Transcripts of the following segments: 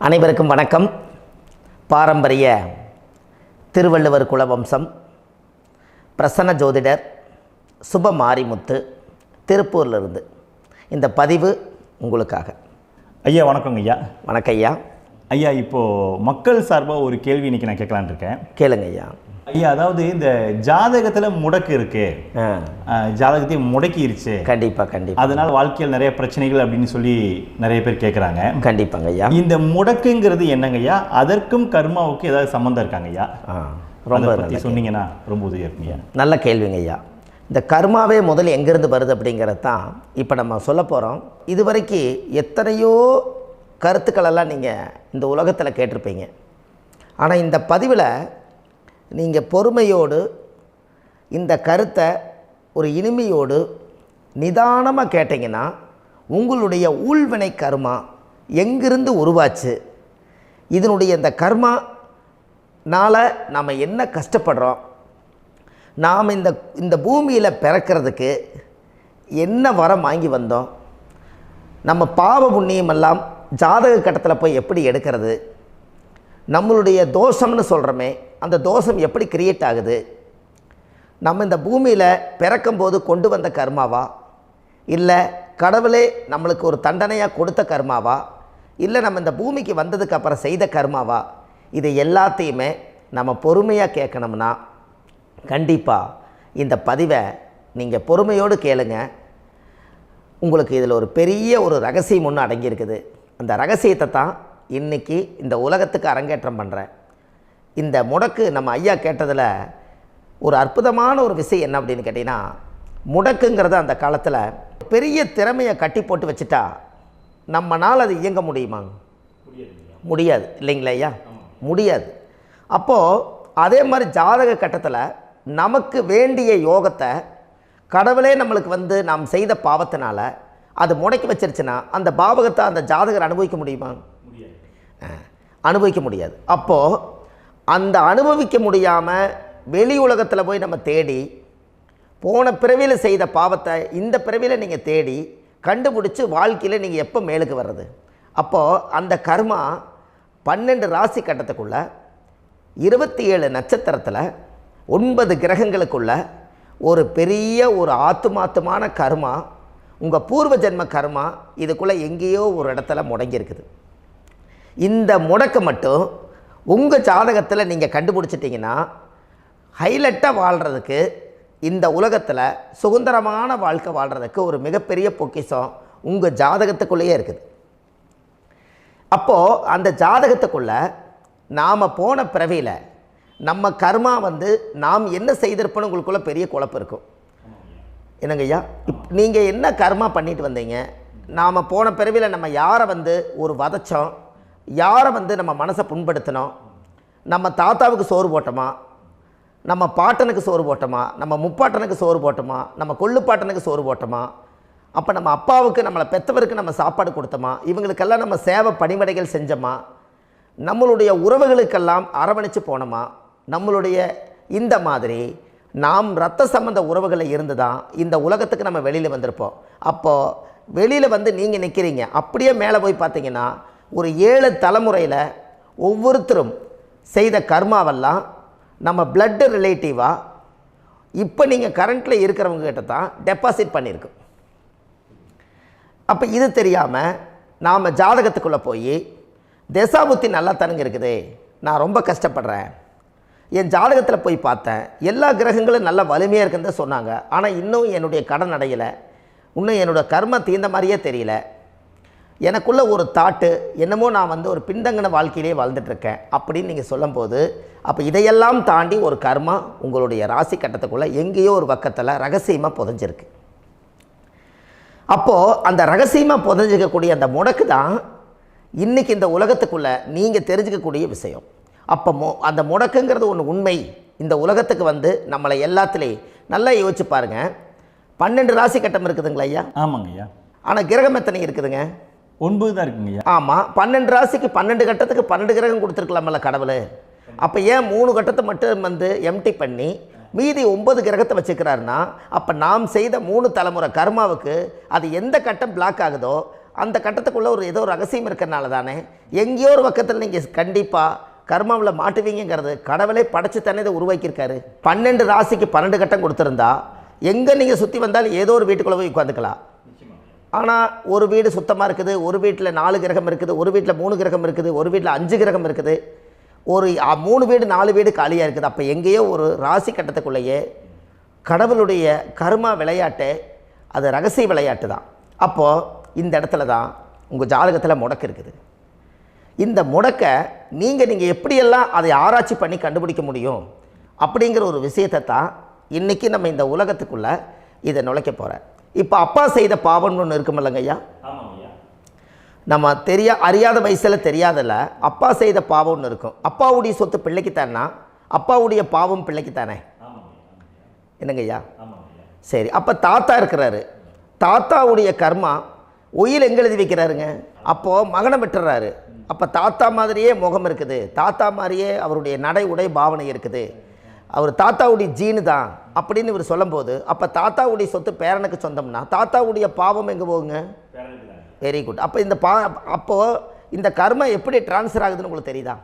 அனைவருக்கும் வணக்கம். பாரம்பரிய திருவள்ளுவர் குலவம்சம் பிரசன்ன ஜோதிடர் சுப மாரிமுத்து திருப்பூரிலிருந்து இந்த பதிவு உங்களுக்காக. ஐயா வணக்கங்க ஐயா. வணக்கம் ஐயா. ஐயா இப்போது மக்கள் சார்பாக ஒரு கேள்வி இன்றைக்கி நான் கேட்கலான் இருக்கேன். கேளுங்க ஐயா. ஐயா, அதாவது இந்த ஜாதகத்தில் முடக்கு இருக்கு, ஜாதகத்தையும் முடக்கிருச்சு, கண்டிப்பாக அதனால் வாழ்க்கையில் நிறைய பிரச்சனைகள் அப்படின்னு சொல்லி நிறைய பேர் கேட்குறாங்க. கண்டிப்பாங்க ஐயா. இந்த முடக்குங்கிறது என்னங்க ஐயா? அதற்கும் கர்மாவுக்கு ஏதாவது சம்மந்தம் இருக்காங்க ஐயா? ரொம்ப பற்றி சொன்னீங்கன்னா ரொம்ப உதவியாக இருக்குங்க. நல்ல கேள்விங்க ஐயா. இந்த கர்மாவே முதல்ல எங்கேருந்து வருது அப்படிங்கிறது தான் இப்போ நம்ம சொல்ல போகிறோம். இதுவரைக்கும் எத்தனையோ கருத்துக்களெல்லாம் நீங்கள் இந்த உலகத்தில் கேட்டிருப்பீங்க. ஆனால் இந்த பதிவில் நீங்கள் பொறுமையோடு இந்த கருத்தை ஒரு இனிமையோடு நிதானமாக கேட்டிங்கன்னா உங்களுடைய ஊழ்வினை கர்மா எங்கிருந்து உருவாச்சு, இதனுடைய இந்த கர்மானால் நாம் என்ன கஷ்டப்படுறோம், நாம் இந்த பூமியில் பிறக்கிறதுக்கு என்ன வரம் வாங்கி வந்தோம், நம்ம பாவ புண்ணியமெல்லாம் ஜாதக கட்டத்தில் போய் எப்படி எடுக்கிறது, நம்மளுடைய தோஷம்னு சொல்கிறோமே அந்த தோஷம் எப்படி கிரியேட் ஆகுது, நம்ம இந்த பூமியில் பிறக்கும்போது கொண்டு வந்த கர்மாவா, இல்லை கடவுளே நம்மளுக்கு ஒரு தண்டனையாக கொடுத்த கர்மாவா, இல்லை நம்ம இந்த பூமிக்கு வந்ததுக்கு அப்புறம் செய்த கர்மாவா, இது எல்லாத்தையுமே நம்ம பொறுமையாக கேட்கணும்னா கண்டிப்பாக இந்த பதிவை நீங்கள் பொறுமையோடு கேளுங்க. உங்களுக்கு இதில் ஒரு பெரிய ஒரு ரகசியம் ஒன்று அடங்கியிருக்குது. அந்த ரகசியத்தை தான் இன்றைக்கி இந்த உலகத்துக்கு அரங்கேற்றம் பண்ணுறேன். இந்த முடக்கு நம்ம ஐயா கேட்டதில் ஒரு அற்புதமான ஒரு விஷயம் என்ன அப்படின்னு கேட்டிங்கன்னா, முடக்குங்கிறது அந்த காலத்தில் பெரிய திறமையை கட்டி போட்டு வச்சுட்டா நம்மனால் அது இயங்க முடியுமா? முடியாது இல்லைங்களா ஐயா? முடியாது. அப்போது அதே மாதிரி ஜாதக கட்டத்தில் நமக்கு வேண்டிய யோகத்தை கடவுளே நம்மளுக்கு நாம் செய்த பாவத்தினால அது முடக்கி வச்சிருச்சுன்னா அந்த பாவகத்தை அந்த ஜாதகர் அனுபவிக்க முடியுமா? அனுபவிக்க முடியாது. அப்போது அந்த அனுபவிக்க முடியாமல் வெளி உலகத்தில் போய் நம்ம தேடி போன பிறவியில் செய்த பாவத்தை இந்த பிறவியில் நீங்கள் தேடி கண்டுபிடிச்சி வாழ்க்கையில் நீங்கள் எப்போ மேலுக்கு வர்றது? அப்போது அந்த கர்மா 12 ராசி கட்டத்துக்குள்ள 27 நட்சத்திரத்தில் 9 கிரகங்களுக்குள்ள ஒரு பெரிய ஒரு ஆத்துமாத்துமான கர்மா, உங்கள் பூர்வ ஜென்ம கர்மா இதுக்குள்ளே எங்கேயோ ஒரு இடத்துல முடங்கியிருக்குது. இந்த முடக்க மட்டும் உங்கள் ஜாதகத்தில் நீங்கள் கண்டுபிடிச்சிட்டிங்கன்னா ஹைலைட்டாக வாழ்கிறதுக்கு, இந்த உலகத்தில் சுதந்திரமான வாழ்க்கை வாழ்கிறதுக்கு ஒரு மிகப்பெரிய பொக்கிஷம் உங்கள் ஜாதகத்துக்குள்ளேயே இருக்குது. அப்போது அந்த ஜாதகத்துக்குள்ளே நாம் போன பிறவியில் நம்ம கர்மா நாம் என்ன செய்திருப்போன்னு உங்களுக்குள்ளே பெரிய குழப்பம் இருக்கும். என்னங்க ஐயா, நீங்கள் என்ன கர்மா பண்ணிட்டு வந்தீங்க, நாம் போன பிறவியில் நம்ம யாரை ஒரு வதச்சோம், யாரை நம்ம மனசை புண்படுத்தினோம், நம்ம தாத்தாவுக்கு சோறு போட்டோமா, நம்ம பாட்டனுக்கு சோறு போட்டோமா, நம்ம முப்பாட்டனுக்கு சோறு போட்டோமா, நம்ம கொள்ளுப்பாட்டனுக்கு சோறு போட்டோமா, அப்போ நம்ம அப்பாவுக்கு நம்மளை பெற்றவருக்கு நம்ம சாப்பாடு கொடுத்தோமா, இவங்களுக்கெல்லாம் நம்ம சேவை பணிமடைகள் செஞ்சோமா, நம்மளுடைய உறவுகளுக்கெல்லாம் அரவணைச்சு போனோமா, நம்மளுடைய இந்த மாதிரி நாம் இரத்த சம்பந்த உறவுகளை இருந்து தான் இந்த உலகத்துக்கு நம்ம வெளியில் வந்திருப்போம். அப்போது வெளியில் நீங்கள் நிற்கிறீங்க, அப்படியே மேலே போய் பார்த்தீங்கன்னா ஒரு 7 தலைமுறையில் ஒவ்வொருத்தரும் செய்த கர்மாவெல்லாம் நம்ம பிளட்டு ரிலேட்டிவாக இப்போ நீங்கள் கரண்ட்டில் இருக்கிறவங்க கிட்ட தான் டெபாசிட் பண்ணியிருக்கோம். அப்போ இது தெரியாமல் நாம் ஜாதகத்துக்குள்ளே போய் தசாபுத்தி நல்லா தனுங்க இருக்குது, நான் ரொம்ப கஷ்டப்படுறேன், என் ஜாதகத்தில் போய் பார்த்தேன் எல்லா கிரகங்களும் நல்ல வலிமையாக இருக்குன்னு தான் சொன்னாங்க, ஆனால் இன்னும் என்னுடைய கடன் அடையலை, இன்னும் என்னோடய கர்ம தீர்ந்த மாதிரியே தெரியல, எனக்குள்ளே ஒரு தாட்டு என்னமோ நான் ஒரு பின்தங்கின வாழ்க்கையிலே வாழ்ந்துட்டுருக்கேன் அப்படின்னு நீங்கள் சொல்லும்போது, அப்போ இதையெல்லாம் தாண்டி ஒரு கர்மா உங்களுடைய ராசி கட்டத்துக்குள்ளே எங்கேயோ ஒரு பக்கத்தில் ரகசியமாக புதைஞ்சிருக்கு. அப்போது அந்த ரகசியமாக புதைஞ்சிக்கக்கூடிய அந்த முடக்கு தான் இன்றைக்கி இந்த உலகத்துக்குள்ளே நீங்கள் தெரிஞ்சுக்கக்கூடிய விஷயம். அப்போ அந்த முடக்குங்கிறது ஒன்று உண்மை. இந்த உலகத்துக்கு நம்மளை எல்லாத்துலேயும் நல்லா யோசிச்சு பாருங்கள். 12 ராசி கட்டம் இருக்குதுங்களா ஐயா? ஆமாங்க ஐயா. ஆனால் கிரகம் எத்தனை இருக்குதுங்க? 9 தான் இருக்குங்க ஐயா. ஆமாம், 12 ராசிக்கு 12 கட்டத்துக்கு 12 கிரகம் கொடுத்துருக்கலாமல்ல கடவுள். அப்போ ஏன் 3 கட்டத்தை மட்டும் எம்டி பண்ணி மீதி 9 கிரகத்தை வச்சுக்கிறாருன்னா, அப்போ நாம் செய்த 3 தலைமுறை கர்மாவுக்கு அது எந்த கட்டம் பிளாக் ஆகுதோ அந்த கட்டத்துக்குள்ளே ஏதோ ஒரு ரகசியம் இருக்கிறனால தானே எங்கேயோ ஒரு பக்கத்தில் நீங்கள் கண்டிப்பாக கர்மாவில் மாட்டுவீங்கிறது கடவுளே படைச்சு தானே இதை உருவாக்கியிருக்காரு. 12 ராசிக்கு 12 கட்டம் கொடுத்துருந்தா எங்கே நீங்கள் சுற்றி வந்தாலும் ஏதோ ஒரு வீட்டுக்குள்ளே போய் உட்காந்துக்கலாம். ஆனால் ஒரு வீடு சுத்தமாக இருக்குது, ஒரு வீட்டில் 4 கிரகம் இருக்குது, ஒரு வீட்டில் 3 கிரகம் இருக்குது, ஒரு வீட்டில் 5 கிரகம் இருக்குது, ஒரு 3 வீடு 4 வீடு காலியாக இருக்குது. அப்போ எங்கேயோ ஒரு ராசி கட்டத்துக்குள்ளேயே கடவுளுடைய கர்மா விளையாட்டு, அது ரகசிய விளையாட்டு தான். அப்போது இந்த இடத்துல தான் உங்கள் ஜாதகத்தில் முடக்கு இருக்குது. இந்த முடக்கை நீங்கள் எப்படியெல்லாம் அதை ஆராய்ச்சி பண்ணி கண்டுபிடிக்க முடியும் அப்படிங்கிற ஒரு விஷயத்தை தான் இன்றைக்கி நம்ம இந்த உலகத்துக்குள்ளே இதை நுழைக்க போகிறேன். இப்போ அப்பா செய்த பாவம்னு ஒன்று இருக்குமில்லங்க ஐயா, நம்ம அறியாத வயசில் தெரியாதில்ல, அப்பா செய்த பாவம்னு இருக்கும். அப்பாவுடைய சொத்து பிள்ளைக்குத்தானா, அப்பாவுடைய பாவம் பிள்ளைக்குத்தானே, என்னங்க ஐயா? சரி, அப்போ தாத்தா இருக்கிறாரு, தாத்தாவுடைய கர்மா உயிர் எங்கே எழுதி வைக்கிறாருங்க? அப்போது மகனை விட்டுறாரு. அப்போ தாத்தா மாதிரியே முகம் இருக்குது, தாத்தா மாதிரியே அவருடைய நடை உடை பாவனை இருக்குது, அவர் தாத்தாவுடைய ஜீனு தான் அப்படின்னு இவர் சொல்லும்போது, அப்போ தாத்தாவுடைய சொத்து பேரனுக்கு சொந்தம்னா தாத்தாவுடைய பாவம் எங்கே போகுங்க? Very good. அப்போ அப்போது இந்த கர்மா எப்படி டிரான்ஸ்ஃபர் ஆகுதுன்னு உங்களுக்கு தெரியுதா?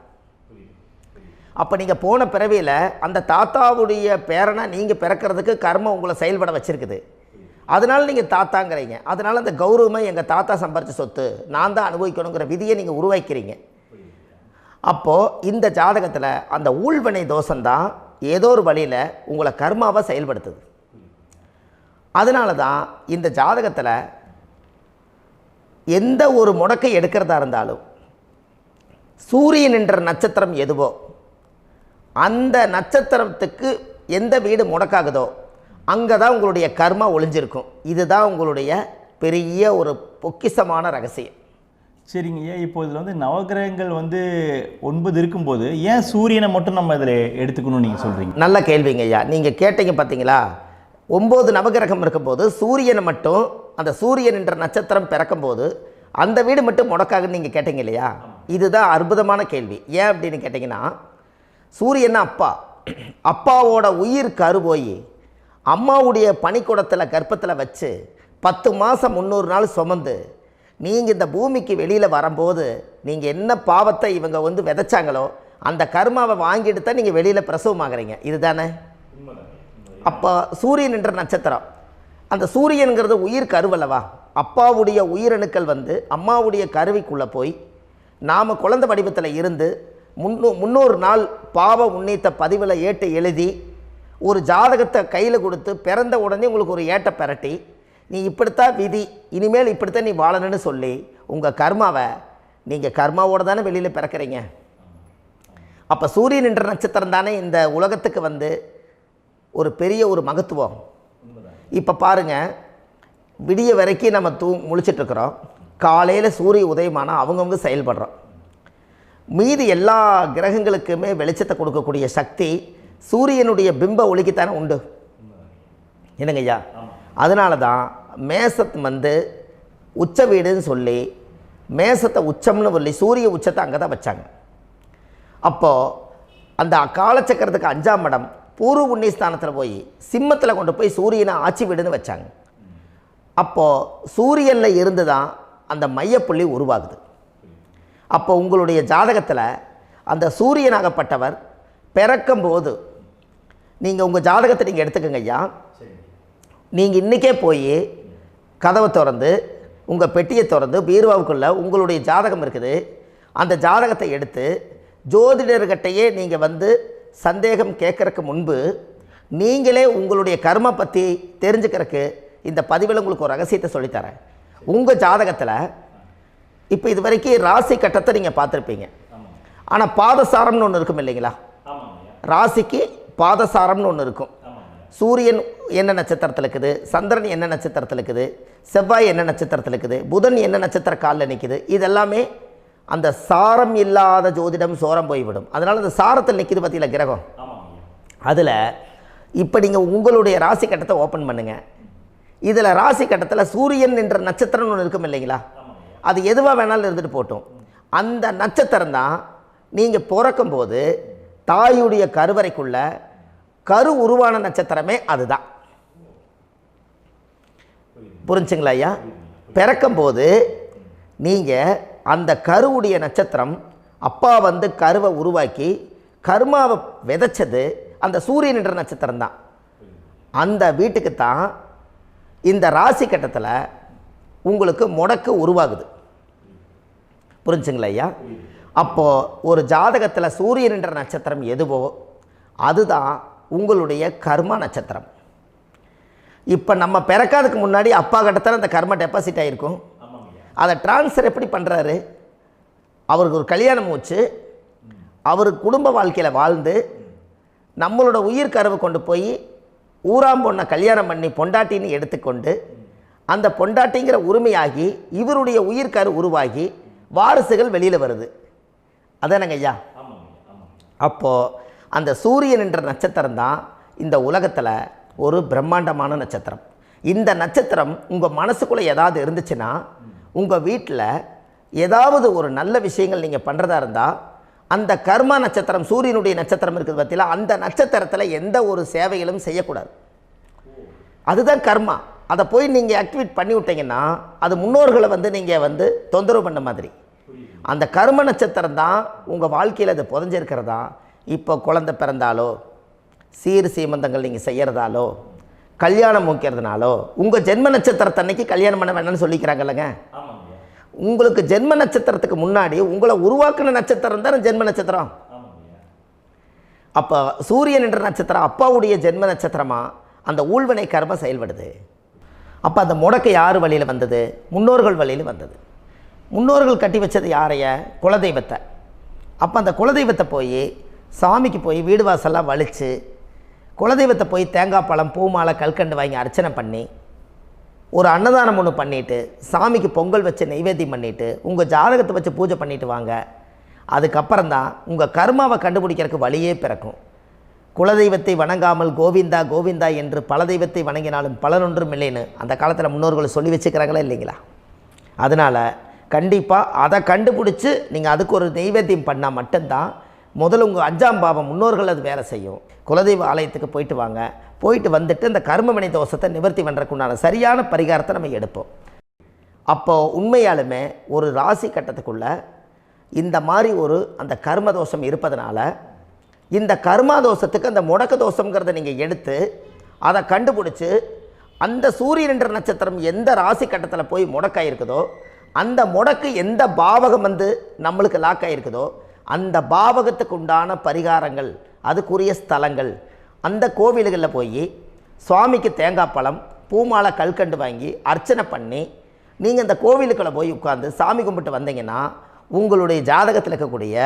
அப்போ நீங்கள் போன பிறவியில் அந்த தாத்தாவுடைய பேரனை நீங்கள் பிறக்கிறதுக்கு கர்மம் உங்களை செயல்பட வச்சுருக்குது. அதனால் நீங்கள் தாத்தாங்கிறீங்க. அதனால் அந்த கௌரவமாக எங்கள் தாத்தா சம்பாரித்த சொத்து நான் தான் அனுபவிக்கணுங்கிற விதியை நீங்கள் உருவாக்கிறீங்க. அப்போது இந்த ஜாதகத்தில் அந்த ஊழ்வினை தோஷந்தான் ஏதோ ஒரு வழியில் உங்களை கர்மாவை செயல்படுத்துது. அதனால தான் இந்த ஜாதகத்தில் எந்த ஒரு முடக்கை எடுக்கிறதா இருந்தாலும் சூரியன் என்ற நட்சத்திரம் எதுவோ அந்த நட்சத்திரத்துக்கு எந்த வீடு முடக்காகுதோ அங்கே தான் உங்களுடைய கர்மா ஒளிஞ்சிருக்கும். இதுதான் உங்களுடைய பெரிய ஒரு பொக்கிஷமான ரகசியம். சரிங்க ஐயா, இப்போ இதில் நவகிரகங்கள் 9 இருக்கும்போது ஏன் சூரியனை மட்டும் நம்ம இதில் எடுத்துக்கணும்னு நீங்கள் சொல்கிறீங்க? நல்ல கேள்விங்க ஐயா. நீங்கள் கேட்டீங்க பார்த்தீங்களா, 9 நவகிரகம் இருக்கும்போது சூரியனை மட்டும், அந்த சூரியன் என்ற நட்சத்திரம் பிறக்கும்போது அந்த வீடு மட்டும் முடக்காகுன்னு நீங்கள் கேட்டீங்க இல்லையா? இதுதான் அற்புதமான கேள்வி. ஏன் அப்படின்னு கேட்டிங்கன்னா, சூரியன்னா அப்பாவோட உயிர் கரு போய் அம்மாவுடைய பனிக்கூடத்தில் கர்ப்பத்தில் வச்சு 10 மாதம் 300 நாள் சுமந்து நீங்கள் இந்த பூமிக்கு வெளியில் வரும்போது நீங்கள் என்ன பாவத்தை இவங்க விதைச்சாங்களோ அந்த கர்மாவை வாங்கிட்டு தான் நீங்கள் வெளியில் பிரசவமாகறீங்க. இதுதானே? அப்போ சூரியன் என்ற நட்சத்திரம், அந்த சூரியனுங்கிறது உயிர் கருவல்லவா, அப்பாவுடைய உயிரணுக்கள் அம்மாவுடைய கருவிக்குள்ளே போய் நாம் குழந்தை வடிவத்தில் இருந்து 300 நாள் பாவ உன்னித்த பதிவில் ஏட்டு எழுதி ஒரு ஜாதகத்தை கையில் கொடுத்து பிறந்த உடனே உங்களுக்கு ஒரு ஏட்டை பெரட்டி நீ இப்படித்தான் விதி, இனிமேல் இப்படித்தான் நீ வாழணும்னு சொல்லி உங்கள் கர்மாவை நீங்கள் கர்மாவோடு தானே வெளியில் பிறக்கிறீங்க. அப்போ சூரியன் என்ற நட்சத்திரம் தானே இந்த உலகத்துக்கு ஒரு பெரிய ஒரு மகத்துவம். இப்போ பாருங்கள், விடிய வரைக்கும் நம்ம முழிச்சிட்ருக்குறோம், காலையில் சூரிய உதயமானால் அவங்கவுங்க செயல்படுறோம். மீதி எல்லா கிரகங்களுக்குமே வெளிச்சத்தை கொடுக்கக்கூடிய சக்தி சூரியனுடைய பிம்ப ஒளிக்குத்தானே உண்டு, என்னங்க ஐயா? அதனால தான் மேசத்து உச்ச வீடுன்னு சொல்லி மேசத்தை உச்சம்னு சொல்லி சூரிய உச்சத்தை அங்கே தான் வச்சாங்க. அப்போது அந்த காலச்சக்கரத்துக்கு 5ஆம் இடம் பூர்வ புண்ணியஸ்தானத்தில் போய் சிம்மத்தில் கொண்டு போய் சூரியனை ஆட்சி வீடுன்னு வச்சாங்க. அப்போது சூரியனில் இருந்து தான் அந்த மையப்புள்ளி உருவாகுது. அப்போ உங்களுடைய ஜாதகத்தில் அந்த சூரியனாகப்பட்டவர் பிறக்கும்போது நீங்கள் உங்கள் ஜாதகத்தை நீங்கள் எடுத்துக்கங்க ஐயா. நீங்கள் இன்றைக்கே போய் கதவை திறந்து உங்கள் பெட்டியை திறந்து பீர்வாவுக்குள்ளே உங்களுடைய ஜாதகம் இருக்குது, அந்த ஜாதகத்தை எடுத்து ஜோதிடர்கிட்டையே நீங்கள் சந்தேகம் கேட்குறக்கு முன்பு நீங்களே உங்களுடைய கர்ம பற்றி தெரிஞ்சுக்கிறதுக்கு இந்த பதிவில் உங்களுக்கு ஒரு ரகசியத்தை சொல்லித்தரேன். உங்கள் ஜாதகத்தில் இப்போ இது வரைக்கும் ராசி கட்டத்தை நீங்கள் பார்த்துருப்பீங்க, ஆனால் பாதசாரம்னு ஒன்று இருக்கும் இல்லைங்களா? ராசிக்கு பாதசாரம்னு ஒன்று இருக்கும். சூரியன் என்ன நட்சத்திரத்தில் இருக்குது, சந்திரன் என்ன நட்சத்திரத்தில் இருக்குது, செவ்வாய் என்ன நட்சத்திரத்தில் இருக்குது, புதன் என்ன நட்சத்திர காலில் நிற்குது, இதெல்லாமே அந்த சாரம் இல்லாத ஜோதிடம் சோரம் போய்விடும். அதனால் அந்த சாரத்தில் நிற்கிது பார்த்தீங்களா கிரகம், அதில் இப்போ நீங்கள் உங்களுடைய ராசி கட்டத்தை ஓப்பன் பண்ணுங்கள். இதில் ராசி கட்டத்தில் சூரியன் என்ற நட்சத்திரம்னு ஒன்று இருக்கும் இல்லைங்களா? அது எதுவாக வேணாலும் இருந்துட்டு போட்டோம். அந்த நட்சத்திரம் தான் நீங்கள் பிறக்கும்போது தாயுடைய கருவறைக்குள்ள கரு உருவான நட்சத்திரமே அதுதான். புரிஞ்சுங்களா ஐயா? பிறக்கும்போது நீங்கள் அந்த கருவுடைய நட்சத்திரம் அப்பா வந்து கருவை உருவாக்கி கர்மாவை விதைச்சது அந்த சூரியன் என்ற நட்சத்திரம் தான். அந்த வீட்டுக்கு தான் இந்த ராசி கட்டத்தில் உங்களுக்கு முடக்கு உருவாகுது. புரிஞ்சுங்களா ஐயா? அப்போது ஒரு ஜாதகத்தில் சூரியன் என்ற நட்சத்திரம் எதுவோ அதுதான் உங்களுடைய கர்மா நட்சத்திரம். இப்போ நம்ம பிறக்காதுக்கு முன்னாடி அப்பா கட்டத்தில் அந்த கர்மா டெபாசிட் ஆகிருக்கும். அதை ட்ரான்ஸ்ஃபர் எப்படி பண்ணுறாரு? அவருக்கு ஒரு கல்யாணம் வச்சு அவர் குடும்ப வாழ்க்கையில் வாழ்ந்து நம்மளோட உயிர் கருவை கொண்டு போய் ஊராம் பொண்ணை கல்யாணம் பண்ணி பொண்டாட்டின்னு எடுத்துக்கொண்டு அந்த பொண்டாட்டிங்கிற உரிமையாகி இவருடைய உயிர் கரு உருவாகி வாரிசுகள் வெளியில் வருது. அதானங்க ஐயா? அப்போது அந்த சூரியன் என்ற நட்சத்திரம் தான் இந்த உலகத்தில் ஒரு பிரம்மாண்டமான நட்சத்திரம். இந்த நட்சத்திரம் உங்கள் மனசுக்குள்ளே ஏதாவது இருந்துச்சுன்னா உங்கள் வீட்டில் ஏதாவது ஒரு நல்ல விஷயங்கள் நீங்கள் பண்ணுறதா இருந்தால் அந்த கர்மா நட்சத்திரம் சூரியனுடைய நட்சத்திரம் இருக்குது பார்த்தீங்களா, அந்த நட்சத்திரத்தில் எந்த ஒரு சேவைகளும் செய்யக்கூடாது. அதுதான் கர்மா. அதை போய் நீங்கள் ஆக்டிவேட் பண்ணி விட்டீங்கன்னா அது முன்னோர்களை வந்து நீங்கள் வந்து தொந்தரவு பண்ண மாதிரி. அந்த கர்ம நட்சத்திரம் தான் உங்கள் வாழ்க்கையில் அது புதஞ்சிருக்கிறதா. இப்போ குழந்தை பிறந்தாலோ சீர் சீமந்தங்கள் நீங்கள் செய்கிறதாலோ கல்யாணம் முக்கிறதுனாலோ உங்கள் ஜென்ம நட்சத்திரத்தன்னைக்கு கல்யாணம் பண்ண வேண்டாம்னு சொல்லிக்கிறாங்கல்லங்க. உங்களுக்கு ஜென்ம நட்சத்திரத்துக்கு முன்னாடி உங்களை உருவாக்குன நட்சத்திரம் தான் ஜென்ம நட்சத்திரம். அப்போ சூரியன் என்ற நட்சத்திரம் அப்பாவுடைய ஜென்ம நட்சத்திரமாக அந்த ஊழ்வினை கர்மம் செயல்படுது. அப்போ அந்த முடக்கு யார் வழியில் வந்தது? முன்னோர்கள் வழியில் வந்தது. முன்னோர்கள் கட்டி வச்சது யாரைய? குலதெய்வத்தை. அப்போ அந்த குலதெய்வத்தை போய் சாமிக்கு போய் வீடு வாசல்லாம் வலித்து குலதெய்வத்தை போய் தேங்காய் பழம் பூ மாலை கல்கண்டு வாங்கி அர்ச்சனை பண்ணி ஒரு அன்னதானம் ஒன்று பண்ணிவிட்டு சாமிக்கு பொங்கல் வச்சு நைவேத்தியம் பண்ணிவிட்டு உங்கள் ஜாதகத்தை வச்சு பூஜை பண்ணிவிட்டு வாங்க. அதுக்கப்புறம் தான் உங்கள் கர்மாவை கண்டுபிடிக்கிறதுக்கு வழியே பிறக்கும். குலதெய்வத்தை வணங்காமல் கோவிந்தா கோவிந்தா என்று பல தெய்வத்தை வணங்கினாலும் பலனொன்றும் இல்லைன்னு அந்த காலத்தில் முன்னோர்கள் சொல்லி வச்சுக்கிறாங்களா இல்லைங்களா? அதனால் கண்டிப்பாக அதை கண்டுபிடிச்சி நீங்கள் அதுக்கு ஒரு நைவேத்தியம் பண்ணால் மட்டும்தான் முதல்ல உங்கள் 5ஆம் பாவம் முன்னோர்கள் அது வேலை செய்யும். குலதெய்வ ஆலயத்துக்கு போயிட்டு வாங்க. போயிட்டு வந்துட்டு இந்த கர்மவினை தோஷத்தை நிவர்த்தி பண்ணுறதுக்குண்டான சரியான பரிகாரத்தை நம்ம எடுப்போம். அப்போது உண்மையாலுமே ஒரு ராசி கட்டத்துக்குள்ளே இந்த மாதிரி ஒரு அந்த கர்ம தோஷம் இருப்பதனால இந்த கர்மா தோஷத்துக்கு அந்த முடக்க தோஷங்கிறத நீங்கள் எடுத்து அதை கண்டுபிடிச்சி அந்த சூரியன் என்ற நட்சத்திரம் எந்த ராசி கட்டத்தில் போய் முடக்காயிருக்குதோ அந்த முடக்கு எந்த பாவகம் வந்து நம்மளுக்கு லாக் ஆகிருக்குதோ அந்த பாவகத்துக்கு உண்டான பரிகாரங்கள் அதுக்குரிய ஸ்தலங்கள் அந்த கோவில்களில் போய் சுவாமிக்கு தேங்காய் பழம் பூமாலை கல்கண்டு வாங்கி அர்ச்சனை பண்ணி நீங்கள் இந்த கோவிலுக்குள்ளே போய் உட்காந்து சாமி கும்பிட்டு வந்தீங்கன்னா உங்களுடைய ஜாதகத்தில் இருக்கக்கூடிய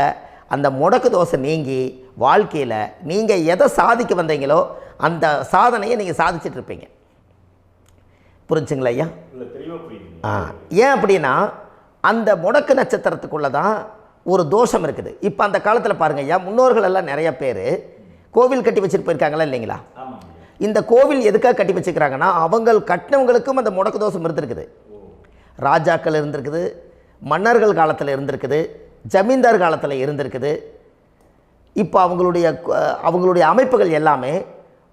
அந்த முடக்கு தோசை நீங்கி வாழ்க்கையில் நீங்கள் எதை சாதிக்க வந்தீங்களோ அந்த சாதனையை நீங்கள் சாதிச்சிட்ருப்பீங்க. புரிஞ்சுங்களா ஐயா? ஏன் அப்படின்னா அந்த முடக்கு நட்சத்திரத்துக்குள்ளே தான் ஒரு தோஷம் இருக்குது. இப்போ அந்த காலத்தில் பாருங்கள் ஐயா, முன்னோர்கள் எல்லாம் நிறைய பேர் கோவில் கட்டி வச்சுட்டு போயிருக்காங்களா இல்லைங்களா? இந்த கோவில் எதுக்காக கட்டி வச்சுக்கிறாங்கன்னா அவங்க கட்டினவங்களுக்கும் அந்த முடக்கு தோஷம் இருந்திருக்குது. ராஜாக்கள் இருந்திருக்குது, மன்னர்கள் காலத்தில் இருந்திருக்குது, ஜமீன்தார் காலத்தில் இருந்திருக்குது. இப்போ அவங்களுடைய அமைப்புகள் எல்லாமே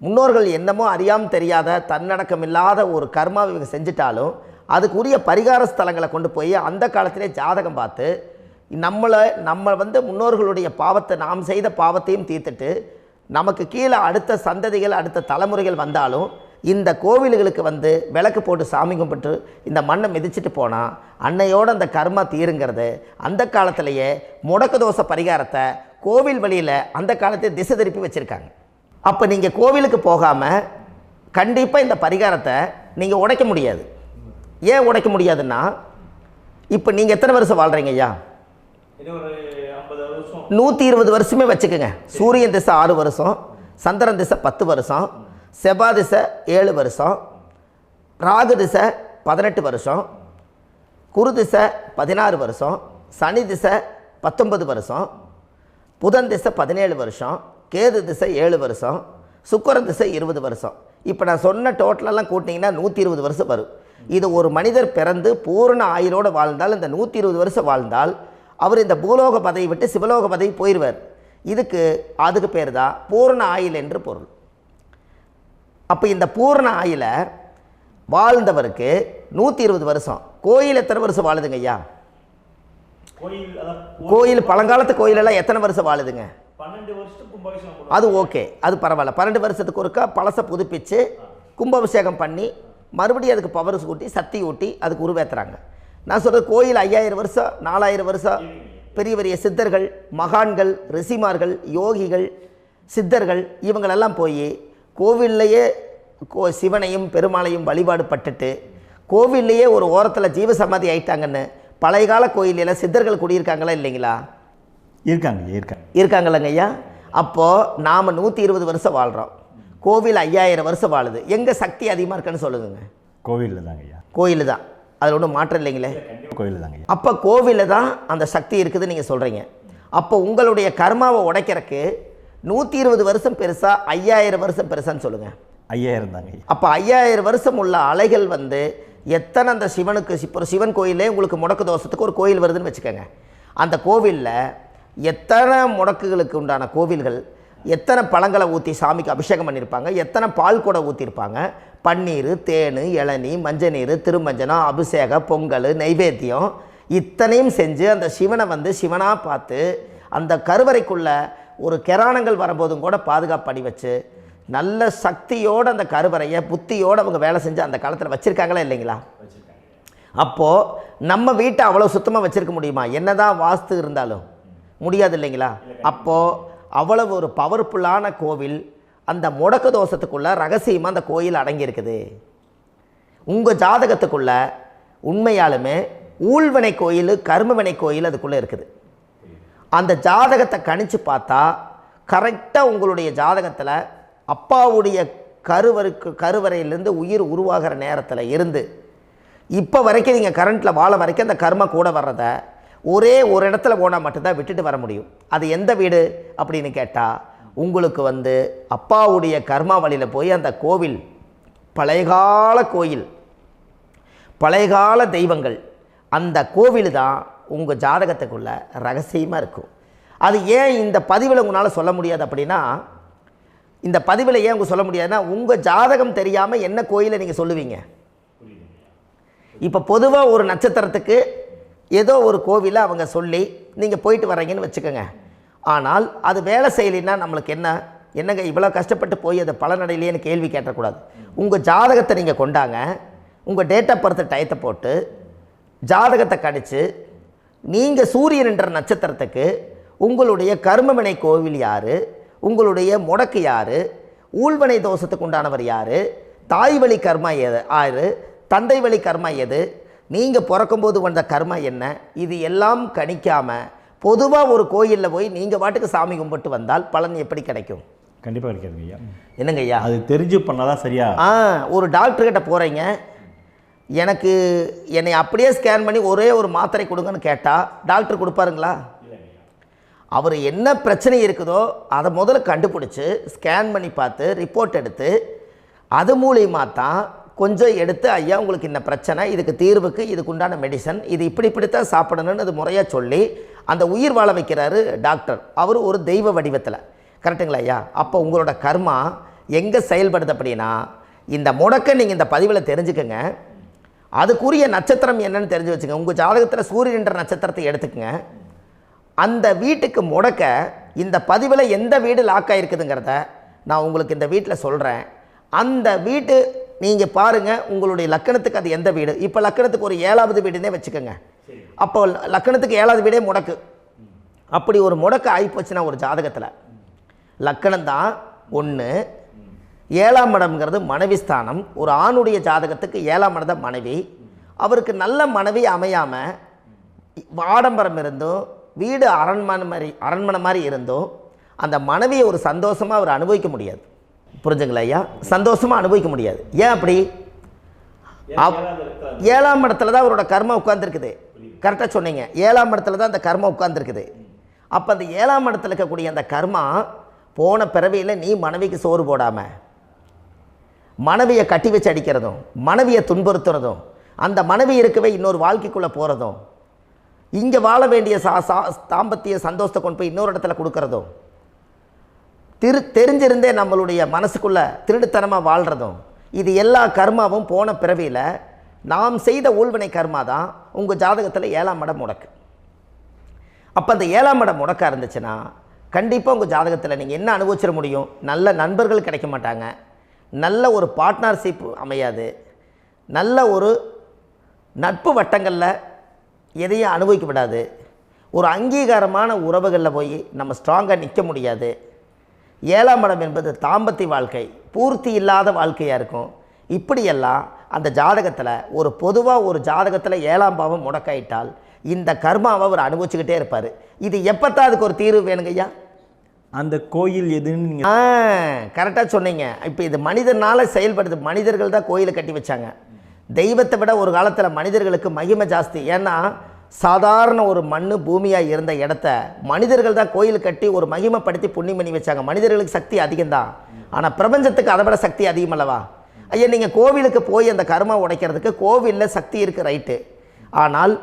முன்னோர்கள் என்னமோ அறியாமல் தெரியாத தன்னடக்கம் இல்லாத ஒரு கர்மாவை இவங்க செஞ்சிட்டாலும் அதுக்குரிய பரிகார ஸ்தலங்களை கொண்டு போய் அந்த காலத்திலே ஜாதகம் பார்த்து நம்ம வந்து முன்னோர்களுடைய பாவத்தை நாம் செய்த பாவத்தையும் தீர்த்துட்டு நமக்கு கீழே அடுத்த சந்ததிகள் அடுத்த தலைமுறைகள் வந்தாலும் இந்த கோவில்களுக்கு வந்து விளக்கு போட்டு சாமி கும்பிட்டு இந்த மண்ணை மிதிச்சுட்டு போனால் அன்னையோடு அந்த கர்மா தீருங்கிறது அந்த காலத்திலேயே முடக்க தோஷ பரிகாரத்தை கோவில் வழியில் அந்த காலத்தை திசை திருப்பி வச்சுருக்காங்க. அப்போ நீங்கள் கோவிலுக்கு போகாமல் கண்டிப்பாக இந்த பரிகாரத்தை நீங்கள் உடைக்க முடியாது. ஏன் உடைக்க முடியாதுன்னா இப்போ நீங்கள் எத்தனை வருஷம் வாழ்கிறீங்க ஐயா? 120 வருஷமே வச்சுக்கோங்க. சூரியன் திசை 6 வருஷம், சந்திரன் திசை 10 வருஷம், செவ்வாய் திசை 7 வருஷம், ராகு திசை 18 வருஷம், குரு திசை 16 வருஷம், சனி திசை 19 வருஷம், புதன் திசை 17 வருஷம், கேது திசை 7 வருஷம், சுக்கிரன் திசை 20 வருஷம். இப்போ நான் சொன்ன டோட்டலெல்லாம் கூட்டிங்கன்னா 120 வருஷம் வரும். இது ஒரு மனிதர் பிறந்து பூரண ஆயுளோடு வாழ்ந்தால் இந்த 120 வருஷம் வாழ்ந்தால் அவர் இந்த பூலோக பதவி விட்டு சிவலோக பதவி போயிடுவார். அதுக்கு பேர் தான் பூரண ஆயுள் என்று பொருள். அப்போ இந்த பூரண ஆயுளை வாழ்ந்தவருக்கு 120 வருஷம். கோயில் எத்தனை வருஷம் வாழுதுங்க ஐயா? கோயில் பழங்காலத்து கோயிலெல்லாம் எத்தனை வருஷம் வாழுதுங்க? 12 வருஷத்துக்கு கும்பாபிஷேகம். அது ஓகே, அது பரவாயில்ல. 12 வருஷத்துக்கு ஒருக்கா பழசை புதுப்பிச்சு கும்பாபிஷேகம் பண்ணி மறுபடியும் அதுக்கு பவர் ஊட்டி சக்தி ஊட்டி அதுக்கு உருவேற்றுறாங்க. நான் சொல்கிறது கோயில் 5000 வருஷம் 4000 வருஷம் பெரிய பெரிய சித்தர்கள், மகான்கள், ரிஷிமார்கள், யோகிகள், சித்தர்கள் இவங்களெல்லாம் போய் கோவில்லையே சிவனையும் பெருமாளையும் வழிபாடு பட்டுட்டு கோவில்லையே ஒரு ஓரத்தில் ஜீவசமாதி ஆயிட்டாங்கன்னு பழைய கால கோயிலில் சித்தர்கள் குடியிருக்காங்களா இல்லைங்களா? இருக்காங்கல்லங்க ஐயா. அப்போது நாம் 120 வருஷம் வாழ்கிறோம், கோவில் 5000 வருஷம் வாழுது. எங்கே சக்தி அதிகமாக இருக்குன்னு சொல்லுங்க? கோவிலில் தாங்க ஐயா. கோயில் தான், அதில் ஒன்றும் மாற்றம் இல்லைங்களே. கோயில் தாங்க. அப்போ கோவிலில் தான் அந்த சக்தி இருக்குதுன்னு நீங்கள் சொல்கிறீங்க. அப்போ உங்களுடைய கர்மாவை உடைக்கிறதுக்கு 120 வருஷம் பெருசா 5000 வருஷம் பெருசான்னு சொல்லுங்கள்? 5000 தாங்க. அப்போ 5000 வருஷம் உள்ள அலைகள் வந்து எத்தனை அந்த சிவனுக்கு இப்போ சிவன் கோயிலே உங்களுக்கு முடக்கு தோஷத்துக்கு ஒரு கோயில் வருதுன்னு வச்சுக்கோங்க. அந்த கோவிலில் எத்தனை முடக்குகளுக்கு உண்டான கோவில்கள், எத்தனை பழங்களை ஊற்றி சாமிக்கு அபிஷேகம் பண்ணியிருப்பாங்க, எத்தனை பால் கூட ஊற்றிருப்பாங்க, பன்னீர், தேன், இளநீ, மஞ்சள் நீர், திருமஞ்சனம், அபிஷேகம், பொங்கல், நைவேத்தியம் இத்தனையும் செஞ்சு அந்த சிவனை வந்து சிவனாக பார்த்து அந்த கருவறைக்குள்ள ஒரு கிராணங்கள் வரும்போதும் கூட பாதுகாப்பு பண்ணி வச்சு நல்ல சக்தியோடு அந்த கருவறையை புத்தியோடு அவங்க வேலை செஞ்சு அந்த காலத்தில் வச்சுருக்காங்களா இல்லைங்களா? அப்போது நம்ம வீட்டை அவ்வளோ சுத்தமாக வச்சுருக்க முடியுமா? என்னதான் வாஸ்து இருந்தாலும் முடியாது இல்லைங்களா? அப்போது அவ்வளவு ஒரு பவர்ஃபுல்லான கோவில் அந்த முடக்கு தோஷத்துக்குள்ளே ரகசியமாக அந்த கோயில் அடங்கியிருக்குது. உங்கள் ஜாதகத்துக்குள்ளே உண்மையாலுமே ஊழ்வினை கோயில், கர்மவினை கோயில் அதுக்குள்ளே இருக்குது. அந்த ஜாதகத்தை கணிச்சு பார்த்தா கரெக்டாக உங்களுடைய ஜாதகத்தில் அப்பாவுடைய கருவறையிலேருந்து உயிர் உருவாகிற நேரத்தில் இருந்து இப்போ வரைக்கும் நீங்கள் கரண்ட்டில் வாழ வரைக்கும் அந்த கர்ம கூட வர்றதை ஒரே ஒரு இடத்துல போனால் மட்டும்தான் விட்டுட்டு வர முடியும். அது எந்த வீடு அப்படின்னு கேட்டால் உங்களுக்கு வந்து அப்பாவுடைய கர்மா வழியில் போய் அந்த கோவில் பழையகால கோயில், பழையகால தெய்வங்கள், அந்த கோவில் தான் உங்கள் ஜாதகத்துக்குள்ள ரகசியமாக இருக்கும். அது ஏன் இந்த பதிவில் உங்களால் சொல்ல முடியாது அப்படின்னா, இந்த பதிவில் ஏன் உங்க சொல்ல முடியாதுன்னா உங்கள் ஜாதகம் தெரியாமல் என்ன கோயிலை நீங்கள் சொல்லுவீங்க? இப்போ பொதுவாக ஒரு நட்சத்திரத்துக்கு ஏதோ ஒரு கோவிலை அவங்க சொல்லி நீங்கள் போயிட்டு வர்றீங்கன்னு வச்சுக்கோங்க. ஆனால் அது வேலை செய்யலைன்னா நம்மளுக்கு என்னங்க இவ்வளோ கஷ்டப்பட்டு போய் அதை பலனடையிலேன்னு கேள்வி கேட்டக்கூடாது. உங்கள் ஜாதகத்தை நீங்கள் கொண்டாங்க, உங்கள் டேட் ஆஃப் பர்த் டயத்தை போட்டு ஜாதகத்தை கணிச்சு நீங்கள் சூரியன் என்ற நட்சத்திரத்துக்கு உங்களுடைய கர்மவினை கோவில் யார், உங்களுடைய முடக்கு யார், ஊழ்வனை தோஷத்துக்கு உண்டானவர் யார், தாய் வழி கர்மா யார், தந்தை வழி கர்மா எது, நீங்கள் பிறக்கும்போது வந்த கர்மா என்ன, இது எல்லாம் கணிக்காமல் பொதுவாக ஒரு கோயிலில் போய் நீங்கள் பாட்டுக்கு சாமி கும்பிட்டு வந்தால் பலன் எப்படி கிடைக்கும்? கண்டிப்பாக கிடைக்காதுங்க ஐயா. என்னங்க ஐயா? அது தெரிஞ்சு பண்ணாதான் சரியா? ஒரு டாக்டர்கிட்ட போகிறீங்க, என்னை அப்படியே ஸ்கேன் பண்ணி ஒரே ஒரு மாத்திரை கொடுங்கன்னு கேட்டால் டாக்டர் கொடுப்பாருங்களா? அவர் என்ன பிரச்சனை இருக்குதோ அதை முதல்ல கண்டுபிடிச்சி ஸ்கேன் பண்ணி பார்த்து ரிப்போர்ட் எடுத்து அது மூலியமாக தான் கொஞ்சம் எடுத்து ஐயா உங்களுக்கு இந்த பிரச்சனை, இதுக்கு தீர்வுக்கு இதுக்குண்டான மெடிசன், இது இப்படித்தான் சாப்பிடணும்னு அது முறையாக சொல்லி அந்த உயிர் வாழ வைக்கிறாரு டாக்டர். அவர் ஒரு தெய்வ வடிவத்தில். கரெக்டுங்களா ஐயா? அப்போ உங்களோட கர்மா எங்கே செயல்படுது அப்படின்னா இந்த முடக்க நீங்கள் இந்த பதிவில் தெரிஞ்சுக்கங்க. அதுக்குரிய நட்சத்திரம் என்னன்னு தெரிஞ்சு வச்சுங்க. உங்கள் ஜாதகத்தில் சூரியன் என்ற நட்சத்திரத்தை எடுத்துக்கங்க. அந்த வீட்டுக்கு முடக்க இந்த பதிவில் எந்த வீடு லாக் ஆகிருக்குதுங்கிறத நான் உங்களுக்கு இந்த வீட்டில் சொல்கிறேன். அந்த வீட்டு நீங்கள் பாருங்கள், உங்களுடைய லக்கணத்துக்கு அது எந்த வீடு. இப்போ லக்கணத்துக்கு ஒரு 7வது வீடுன்னே வச்சுக்கோங்க. அப்போ லக்கணத்துக்கு 7வது வீடே முடக்கு. அப்படி ஒரு முடக்கு ஆகிப்போச்சுன்னா ஒரு ஜாதகத்தில் லக்கணம் தான் 1, 7ஆம் இடம்ங்கிறது மனைவி ஸ்தானம். ஒரு ஆணுடைய ஜாதகத்துக்கு 7ஆம் இடம் தான் மனைவி. அவருக்கு நல்ல மனைவி அமையாமல் ஆடம்பரம் இருந்தும் வீடு அரண்மனை மாதிரி இருந்தும் அந்த மனைவியை ஒரு சந்தோஷமாக அவர் அனுபவிக்க முடியாது. புரிஞ்சுங்களா ஐயா? சந்தோஷமாக அனுபவிக்க முடியாது. ஏன் அப்படி? 7ஆம் இடத்துல தான் அவரோட கர்மா உட்கார்ந்துருக்குது. கரெக்டாக சொன்னீங்க. 7ஆம் இடத்துல தான் அந்த கர்மா உட்கார்ந்துருக்குது. அப்போ அந்த 7ஆம் இடத்துல இருக்கக்கூடிய அந்த கர்மா போன பிறவியில் நீ மனைவிக்கு சோறு போடாமல் மனைவியை கட்டி வச்சு அடிக்கிறதும், மனைவியை துன்புறுத்துறதும், அந்த மனைவி இருக்கவே இன்னொரு வாழ்க்கைக்குள்ளே போகிறதும், இங்கே வாழ வேண்டிய தாம்பத்திய சந்தோஷத்தை கொண்டு போய் இன்னொரு இடத்துல கொடுக்கறதும், தெரிஞ்சிருந்தே நம்மளுடைய மனசுக்குள்ளே திருடுத்தனமாக வாழ்கிறதும், இது எல்லா கர்மாவும் போன பிறவியில் நாம் செய்த ஊழ்வினை கர்மா தான் உங்கள் ஜாதகத்தில் 7ஆம் இடம் முடக்கு. அப்போ அந்த 7ஆம் இடம் முடக்கா இருந்துச்சுன்னா கண்டிப்பாக உங்கள் ஜாதகத்தில் நீங்கள் என்ன அனுபவிச்சிட முடியும்? நல்ல நண்பர்கள் கிடைக்க மாட்டாங்க, நல்ல ஒரு பார்ட்னர்ஷிப் அமையாது, நல்ல ஒரு நட்பு வட்டங்களில் எதையும் அனுபவிக்க விடாது, ஒரு அங்கீகாரமான உறவுகளில் போய் நம்ம ஸ்ட்ராங்காக நிற்க முடியாது. 7ஆம் இடம் என்பது தாம்பத்திய வாழ்க்கை, பூர்த்தி இல்லாத வாழ்க்கையாக இருக்கும். இப்படியெல்லாம் அந்த ஜாதகத்தில் ஒரு பொதுவாக ஒரு ஜாதகத்தில் 7ஆம் பாவம் முடக்காயிட்டால் இந்த கர்மாவை அவர் அனுபவிச்சுக்கிட்டே இருப்பார். இது எப்போத்தான் அதுக்கு ஒரு தீர்வு வேணுங்கய்யா? அந்த கோயில் எதுன்னு நீங்கள் கரெக்டாக சொன்னீங்க. இப்போ இது மனிதனால் செயல்படுது. மனிதர்கள் தான் கோயிலை கட்டி வச்சாங்க. தெய்வத்தை விட ஒரு காலத்தில் மனிதர்களுக்கு மகிமை ஜாஸ்தி. ஏன்னா சாதாரண ஒரு மண் பூமியாக இருந்த இடத்த மனிதர்கள் தான் கோயில் கட்டி ஒரு மகிமைப்படுத்தி புண்ணியம் பண்ணி வச்சாங்க. மனிதர்களுக்கு சக்தி அதிகம்தான், ஆனால் பிரபஞ்சத்துக்கு அதை விட சக்தி அதிகம் அல்லவா? ஐயா, நீங்கள் கோவிலுக்கு போய் அந்த கர்மா உடைக்கிறதுக்கு கோவிலில் சக்தி இருக்குது, ரைட்டு. ஆனால்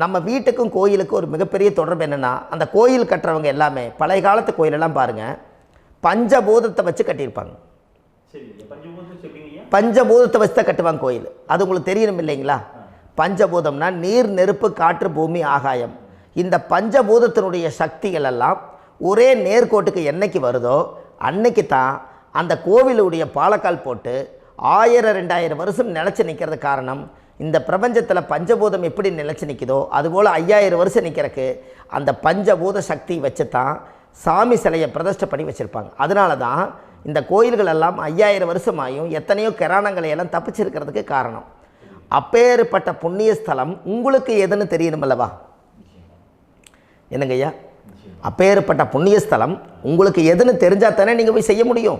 நம்ம வீட்டுக்கும் கோயிலுக்கும் ஒரு மிகப்பெரிய தொடர்பு என்னென்னா, அந்த கோயில் கட்டுறவங்க எல்லாமே பழைய காலத்து கோயிலெல்லாம் பாருங்கள், பஞ்சபூதத்தை வச்சு கட்டியிருப்பாங்க. பஞ்சபூதத்தை வச்சு தான் கட்டுவாங்க கோயில். அது உங்களுக்கு தெரியணும் இல்லைங்களா? பஞ்சபூதம்னா நீர், நெருப்பு, காற்று, பூமி, ஆகாயம். இந்த பஞ்சபூதத்தினுடைய சக்திகள் எல்லாம் ஒரே நேர்கோட்டுக்கு என்னைக்கு வருதோ அன்னைக்கு தான் அந்த கோவிலுடைய பாலக்கால் போட்டு 1000-2000 வருஷம் நிலச்சி நிற்கிறது. காரணம், இந்த பிரபஞ்சத்தில் பஞ்சபூதம் எப்படி நிலச்சி நிற்குதோ அதுபோல் 5000 வருஷம் நிற்கிறதுக்கு அந்த பஞ்சபூத சக்தி வச்சு தான் சாமி சிலையை பிரதிஷ்டை பண்ணி வச்சுருப்பாங்க. அதனால தான் இந்த கோயில்கள் எல்லாம் 5000 வருஷமாயும் எத்தனையோ கிராணங்களை எல்லாம் தப்பிச்சிருக்கிறதுக்கு காரணம். அப்பேற்பட்ட புண்ணிய ஸ்தலம் உங்களுக்கு எதுன்னு தெரியணும் அல்லவா? என்னங்க ஐயா? அப்பேற்பட்ட புண்ணிய ஸ்தலம் உங்களுக்கு எதுன்னு தெரிஞ்சால் தானே நீங்கள் போய் செய்ய முடியும்,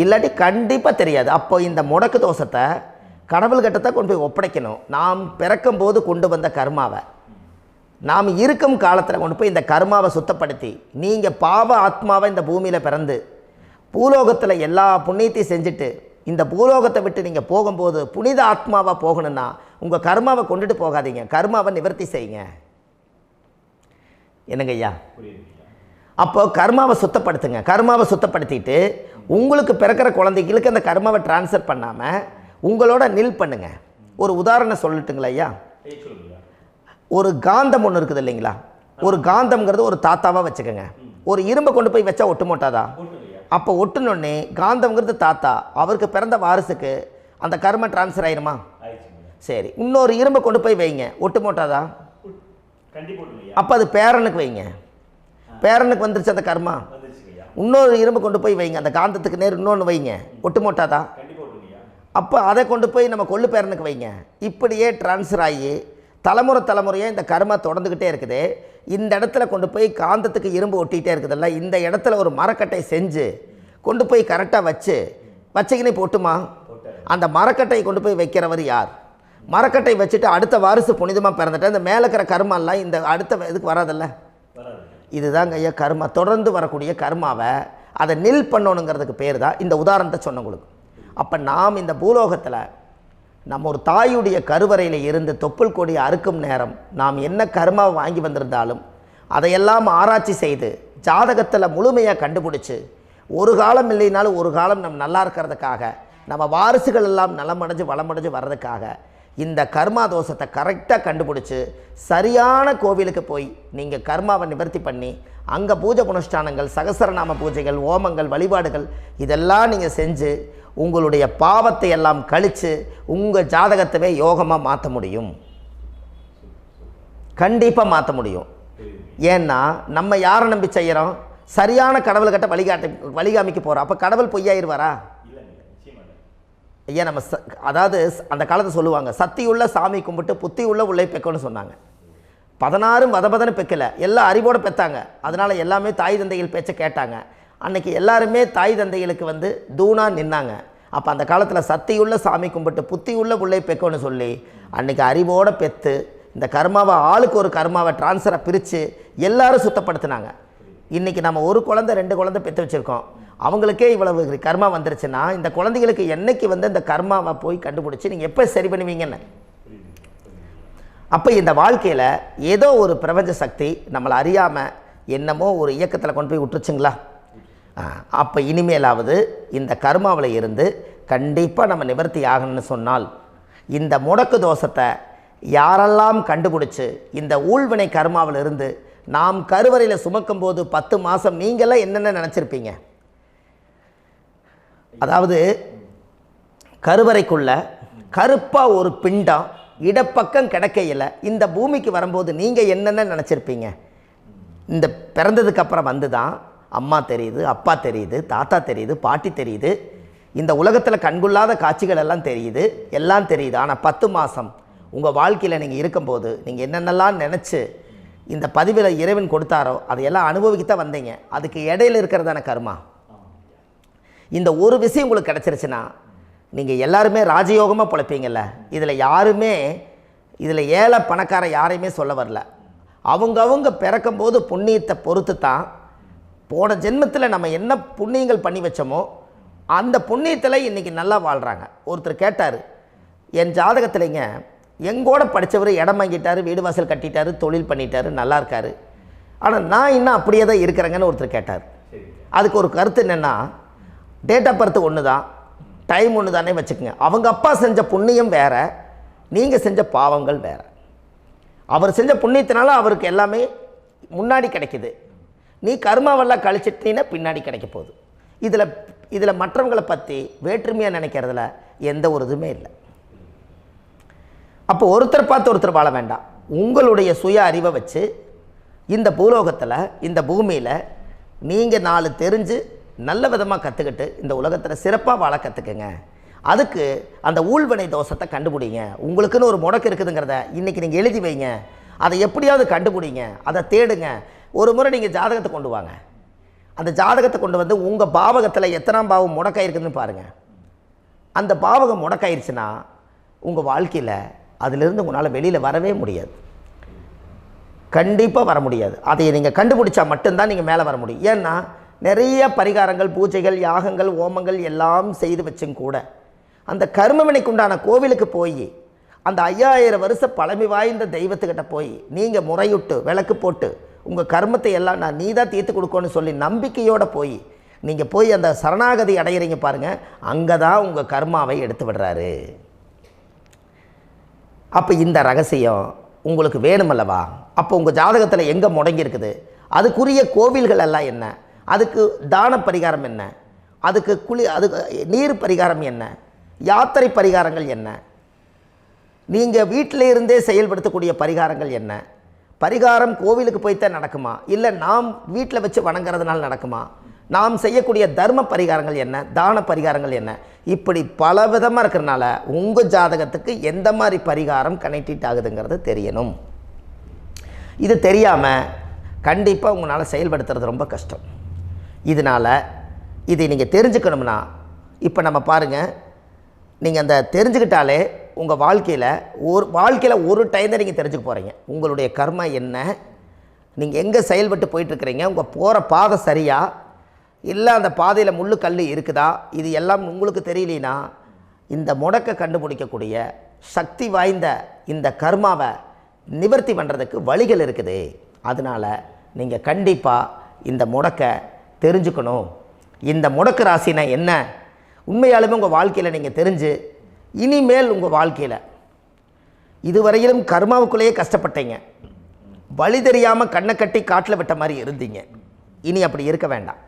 இல்லாட்டி கண்டிப்பாக தெரியாது. அப்போ இந்த முடக்கு தோஷத்தை கடவுள்கிட்ட கொண்டு போய் ஒப்படைக்கணும். நாம் பிறக்கும் போது கொண்டு வந்த கர்மாவை நாம் இருக்கும் காலத்தில் கொண்டு போய் இந்த கர்மாவை சுத்தப்படுத்தி, நீங்கள் பாவ ஆத்மாவை இந்த பூமியில் பிறந்து பூலோகத்தில் எல்லா புண்ணியத்தையும் செஞ்சுட்டு இந்த பூலோகத்தை விட்டு நீங்கள் போகும்போது புனித ஆத்மாவாக போகணுன்னா உங்கள் கர்மாவை கொண்டுட்டு போகாதீங்க, கர்மாவை நிவர்த்தி செய்யுங்க. என்னங்க ஐயா? அப்போ கர்மாவை சுத்தப்படுத்துங்க. கர்மாவை சுத்தப்படுத்திட்டு உங்களுக்கு பிறக்கிற குழந்தைகளுக்கு அந்த கர்மாவை டிரான்ஸ்ஃபர் பண்ணாமல் உங்களோட நில் பண்ணுங்க. ஒரு உதாரணம் சொல்லட்டுங்களா ஐயா? ஒரு காந்தம் ஒன்று இருக்குது இல்லைங்களா? ஒரு காந்தம்ங்கிறது ஒரு தாத்தாவாக வச்சுக்கோங்க. ஒரு இரும்பை கொண்டு போய் வச்சா ஒட்டு மோட்டாதா? அப்போ ஒட்டுனோடனே காந்தம்ங்கிறது தாத்தா, அவருக்கு பிறந்த வாரிசுக்கு அந்த கர்ம டிரான்ஸ்ஃபர் ஆயிருமா? சரி, இன்னொரு இரும்பை கொண்டு போய் வைங்க, ஒட்டு மோட்டாதா? அப்போ அது பேரனுக்கு வைங்க, பேரனுக்கு வந்துருச்சு அந்த கர்மா. இன்னொரு இரும்பை கொண்டு போய் வைங்க, அந்த காந்தத்துக்கு நேர் இன்னொன்று வைங்க, ஒட்டு மோட்டாதா? அப்போ அதை கொண்டு போய் நம்ம கொள்ளு பேரனுக்கு வைங்க. இப்படியே டிரான்ஸ்ஃபர் ஆகி தலைமுறையாக இந்த கர்மா தொடர்ந்துக்கிட்டே இருக்குது. இந்த இடத்துல கொண்டு போய் காந்தத்துக்கு இரும்பு ஒட்டிகிட்டே இருக்குதுல்ல, இந்த இடத்துல ஒரு மரக்கட்டை செஞ்சு கொண்டு போய் கரெக்டாக வச்சுக்கினே போட்டுமா? அந்த மரக்கட்டையை கொண்டு போய் வைக்கிறவர் யார்? மரக்கட்டை வச்சுட்டு அடுத்த வாரிசு புனிதமாக பிறந்துட்டு அந்த மேலே இருக்கிற கர்மாலாம் இந்த அடுத்த இதுக்கு வராதில்ல. இதுதாங்க ஐயா கர்மா. தொடர்ந்து வரக்கூடிய கர்மாவை அதை நில் பண்ணணுங்கிறதுக்கு பேர் தான் இந்த உதாரணத்தை சொன்னவங்களுக்கு. அப்போ நாம் இந்த பூலோகத்தில் நம்ம ஒரு தாயுடைய கருவறையில் இருந்து தொப்புள் கொடி அறுக்கும் நேரம் நாம் என்ன கர்மாவை வாங்கி வந்திருந்தாலும் அதையெல்லாம் ஆராய்ச்சி செய்து ஜாதகத்தில் முழுமையாக கண்டுபிடிச்சி ஒரு காலம் இல்லைனாலும் ஒரு காலம் நம்ம நல்லா இருக்கிறதுக்காக, நம்ம வாரிசுகள் எல்லாம் நலமடைஞ்சு வளமடைஞ்சு வர்றதுக்காக இந்த கர்மா தோஷத்தை கரெக்டாக கண்டுபிடிச்சி சரியான கோவிலுக்கு போய் நீங்கள் கர்மாவை நிவர்த்தி பண்ணி அங்கே பூஜை புனஸ்தானங்கள், சகசரநாம பூஜைகள், ஓமங்கள், வழிபாடுகள் இதெல்லாம் நீங்கள் செஞ்சு உங்களுடைய பாவத்தை எல்லாம் கழித்து உங்கள் ஜாதகத்தவே யோகமாக மாற்ற முடியும். கண்டிப்பாக மாற்ற முடியும். ஏன்னா நம்ம யாரை நம்பி செய்கிறோம்? சரியான கடவுள்கிட்ட வழிகாமிக்க போகிறோம். அப்போ கடவுள் பொய்யாயிருவாரா? ஐயா நம்ம அதாவது அந்த காலத்தை சொல்லுவாங்க, சத்தியுள்ள சாமி கும்பிட்டு புத்தி உள்ள உள்ளே பெக்கணும்னு சொன்னாங்க. 16 வதபதன்னு பெக்கலை, எல்லாம் அறிவோடு பெற்றாங்க. அதனால் எல்லாமே தாய் தந்தைகள் பேச்சை கேட்டாங்க. அன்றைக்கி எல்லாருமே தாய் தந்தைகளுக்கு தூணாக நின்னாங்க. அப்போ அந்த காலத்தில் சத்தியுள்ள சாமி கும்பிட்டு புத்தி உள்ள உள்ளே பெக்கணும்னு சொல்லி அன்றைக்கி அறிவோடு பெற்று இந்த கர்மாவை ஆளுக்கு ஒரு கர்மாவை டிரான்ஸ்ஃபரை பிரித்து எல்லாரும் சுத்தப்படுத்தினாங்க. இன்றைக்கி நம்ம ஒரு குழந்தை 2 குழந்தை பெற்று வச்சுருக்கோம். அவங்களுக்கே இவ்வளவு கர்மா வந்துருச்சுன்னா இந்த குழந்தைகளுக்கு என்னைக்கு இந்த கர்மாவை போய் கண்டுபிடிச்சி நீங்கள் எப்போ சரி பண்ணுவீங்கன்னு. அப்போ இந்த வாழ்க்கையில் ஏதோ ஒரு பிரபஞ்ச சக்தி நம்மளை அறியாமல் என்னமோ ஒரு இயக்கத்தில் கொண்டு போய் விட்டுருச்சுங்களா? அப்போ இனிமேலாவது இந்த கர்மாவில் இருந்து கண்டிப்பாக நம்ம நிவர்த்தி ஆகணும்னு சொன்னால் இந்த முடக்கு தோஷத்தை யாரெல்லாம் கண்டுபிடிச்சி இந்த ஊழ்வினை கர்மாவில் இருந்து நாம் கருவறையில் சுமக்கும் போது 10 மாதம் நீங்களாம் என்னென்ன நினச்சிருப்பீங்க? அதாவது கருவறைக்குள்ள கருப்பாக ஒரு பிண்டம் இடப்பக்கம் கிடக்கையில் இந்த பூமிக்கு வரும்போது நீங்கள் என்னென்ன நினச்சிருப்பீங்க? இந்த பிறந்ததுக்கு அப்புறம் வந்து தான் அம்மா தெரியுது, அப்பா தெரியுது, தாத்தா தெரியுது, பாட்டி தெரியுது, இந்த உலகத்தில் கண்கொள்ளாத காட்சிகள் எல்லாம் தெரியுது, எல்லாம் தெரியுது. ஆனால் 10 மாதம் உங்கள் வாழ்க்கையில் நீங்கள் இருக்கும்போது நீங்கள் என்னென்னலாம் நினச்சி இந்த பதிவில் இறைவன் கொடுத்தாரோ அதையெல்லாம் அனுபவிக்கத்தான் வந்தீங்க. அதுக்கு இடையில இருக்கிறதான கர்மா. இந்த ஒரு விஷயம் உங்களுக்கு கிடச்சிருச்சுன்னா நீங்கள் எல்லாருமே ராஜயோகமாக பிழைப்பீங்கள்ல. இதில் ஏழை பணக்கார யாரையுமே சொல்ல வரல. அவங்க பிறக்கும்போது புண்ணியத்தை பொறுத்து தான் போன ஜென்மத்தில் நம்ம என்ன புண்ணியங்கள் பண்ணி வச்சோமோ அந்த புண்ணியத்தில் இன்றைக்கி நல்லா வாழ்கிறாங்க. ஒருத்தர் கேட்டார், என் ஜாதகத்தில்ங்க எங்கூட படித்தவர் இடம் வாங்கிட்டார், வீடு வாசல் கட்டிட்டார், தொழில் பண்ணிட்டார், நல்லா இருக்கார், ஆனால் நான் இன்னும் அப்படியே தான் இருக்கிறேங்கன்னு ஒருத்தர் கேட்டார். அதுக்கு ஒரு கருத்து என்னென்னா, டேட் ஆஃப் பர்த் ஒன்று தான், டைம் ஒன்று தானே வச்சுக்கோங்க. அவங்க அப்பா செஞ்ச புண்ணியம் வேறு, நீங்கள் செஞ்ச பாவங்கள் வேறு. அவர் செஞ்ச புண்ணியத்தினால அவருக்கு எல்லாமே முன்னாடி கிடைக்குது. நீ கர்மாவெல்லாம் கழிச்சிட்டீன்னா பின்னாடி கிடைக்க போகுது. இதில் மற்றவங்களை பற்றி வேற்றுமையாக நினைக்கிறதுல எந்த ஒரு இதுவுமே இல்லை. அப்போ ஒருத்தர் பார்த்து ஒருத்தர் வாழ வேண்டாம். உங்களுடைய சுய அறிவை வச்சு இந்த பூலோகத்தில் இந்த பூமியில் நீங்கள் 4 தெரிஞ்சு நல்ல விதமாக கற்றுக்கிட்டு இந்த உலகத்தில் சிறப்பாக வாழ கற்றுக்குங்க. அதுக்கு அந்த ஊழ்வினை தோஷத்தை கண்டுபிடிங்க. உங்களுக்குன்னு ஒரு முடக்கு இருக்குதுங்கிறத இன்றைக்கி நீங்கள் எழுதி வைங்க. அதை எப்படியாவது கண்டுபிடிங்க, அதை தேடுங்க. ஒரு முறை நீங்கள் ஜாதகத்தை கொண்டு வாங்க. அந்த ஜாதகத்தை கொண்டு வந்து உங்கள் பாவகத்தில் எத்தனாம் பாவம் முடக்காயிருக்குதுன்னு பாருங்கள். அந்த பாவகம் முடக்காயிருச்சுன்னா உங்கள் வாழ்க்கையில் அதிலிருந்து உங்களால் வெளியில் வரவே முடியாது, கண்டிப்பாக வர முடியாது. அதை நீங்கள் கண்டுபிடிச்சா மட்டும்தான் நீங்கள் மேலே வர முடியும். ஏன்னா நிறைய பரிகாரங்கள், பூஜைகள், யாகங்கள், ஓமங்கள் எல்லாம் செய்து வச்சும் கூட அந்த கர்மவினைக்கு உண்டான கோவிலுக்கு போய் அந்த 5000 வருஷ பழமை வாய்ந்த தெய்வத்துக்கிட்ட போய் நீங்கள் முறையிட்டு விளக்கு போட்டு உங்கள் கர்மத்தை எல்லாம் நான் நீ தான் தீர்த்து கொடுக்கணும்னு சொல்லி நம்பிக்கையோடு நீங்கள் போய் அந்த சரணாகதி அடையிறீங்க பாருங்கள், அங்கே தான் உங்கள் கர்மாவை எடுத்து விடுறாரு. அப்போ இந்த ரகசியம் உங்களுக்கு வேணுமல்லவா? அப்போ உங்கள் ஜாதகத்தில் எங்கே முடங்கி அதுக்குரிய கோவில்கள் எல்லாம் என்ன, அதுக்கு தான பரிகாரம் என்ன, அதுக்கு நீர் பரிகாரம் என்ன, யாத்திரை பரிகாரங்கள் என்ன, நீங்கள் வீட்டில் இருந்தே செயல்படுத்தக்கூடிய பரிகாரங்கள் என்ன, பரிகாரம் கோவிலுக்கு போய்த்தான் நடக்குமா, இல்லை நாம் வீட்டில் வச்சு வணங்குறதுனால நடக்குமா, நாம் செய்யக்கூடிய தர்ம பரிகாரங்கள் என்ன, தான பரிகாரங்கள் என்ன, இப்படி பல விதமாக இருக்கிறனால உங்கள் ஜாதகத்துக்கு எந்த மாதிரி பரிகாரம் கனெக்ட் ஆகுதுங்கிறது தெரியணும். இது தெரியாமல் கண்டிப்பாக உங்களால் செயல்படுத்துறது ரொம்ப கஷ்டம். இதனால் இதை நீங்கள் தெரிஞ்சுக்கணும்னா இப்போ நம்ம பாருங்கள், நீங்கள் அந்த தெரிஞ்சுக்கிட்டாலே உங்கள் வாழ்க்கையில் ஒரு டைம் தான் நீங்கள் தெரிஞ்சுக்க போகிறீங்க. உங்களுடைய கர்மா என்ன, நீங்கள் எங்கே செயல்பட்டு போயிட்டுருக்கிறீங்க, உங்கள் போகிற பாதை சரியா இல்லை அந்த பாதையில் முள்ளு கல் இருக்குதா, இது எல்லாம் உங்களுக்கு தெரியலனா இந்த முடக்கை கண்டுபிடிக்கக்கூடிய சக்தி வாய்ந்த இந்த கர்மாவை நிவர்த்தி பண்ணுறதுக்கு வழிகள் இருக்குது. அதனால் நீங்கள் கண்டிப்பாக இந்த முடக்கை தெரிஞ்சுக்கணும். இந்த முடக்கு ராசினா என்ன உண்மையாலுமே உங்கள் வாழ்க்கையில் நீங்கள் தெரிஞ்சு இனிமேல் உங்கள் வாழ்க்கையில் இதுவரையிலும் கர்மாவுக்குள்ளேயே கஷ்டப்பட்டீங்க, வழி தெரியாமல் கண்ணை கட்டி காட்டில் விட்ட மாதிரி இருந்தீங்க. இனி அப்படி இருக்க வேண்டாம்.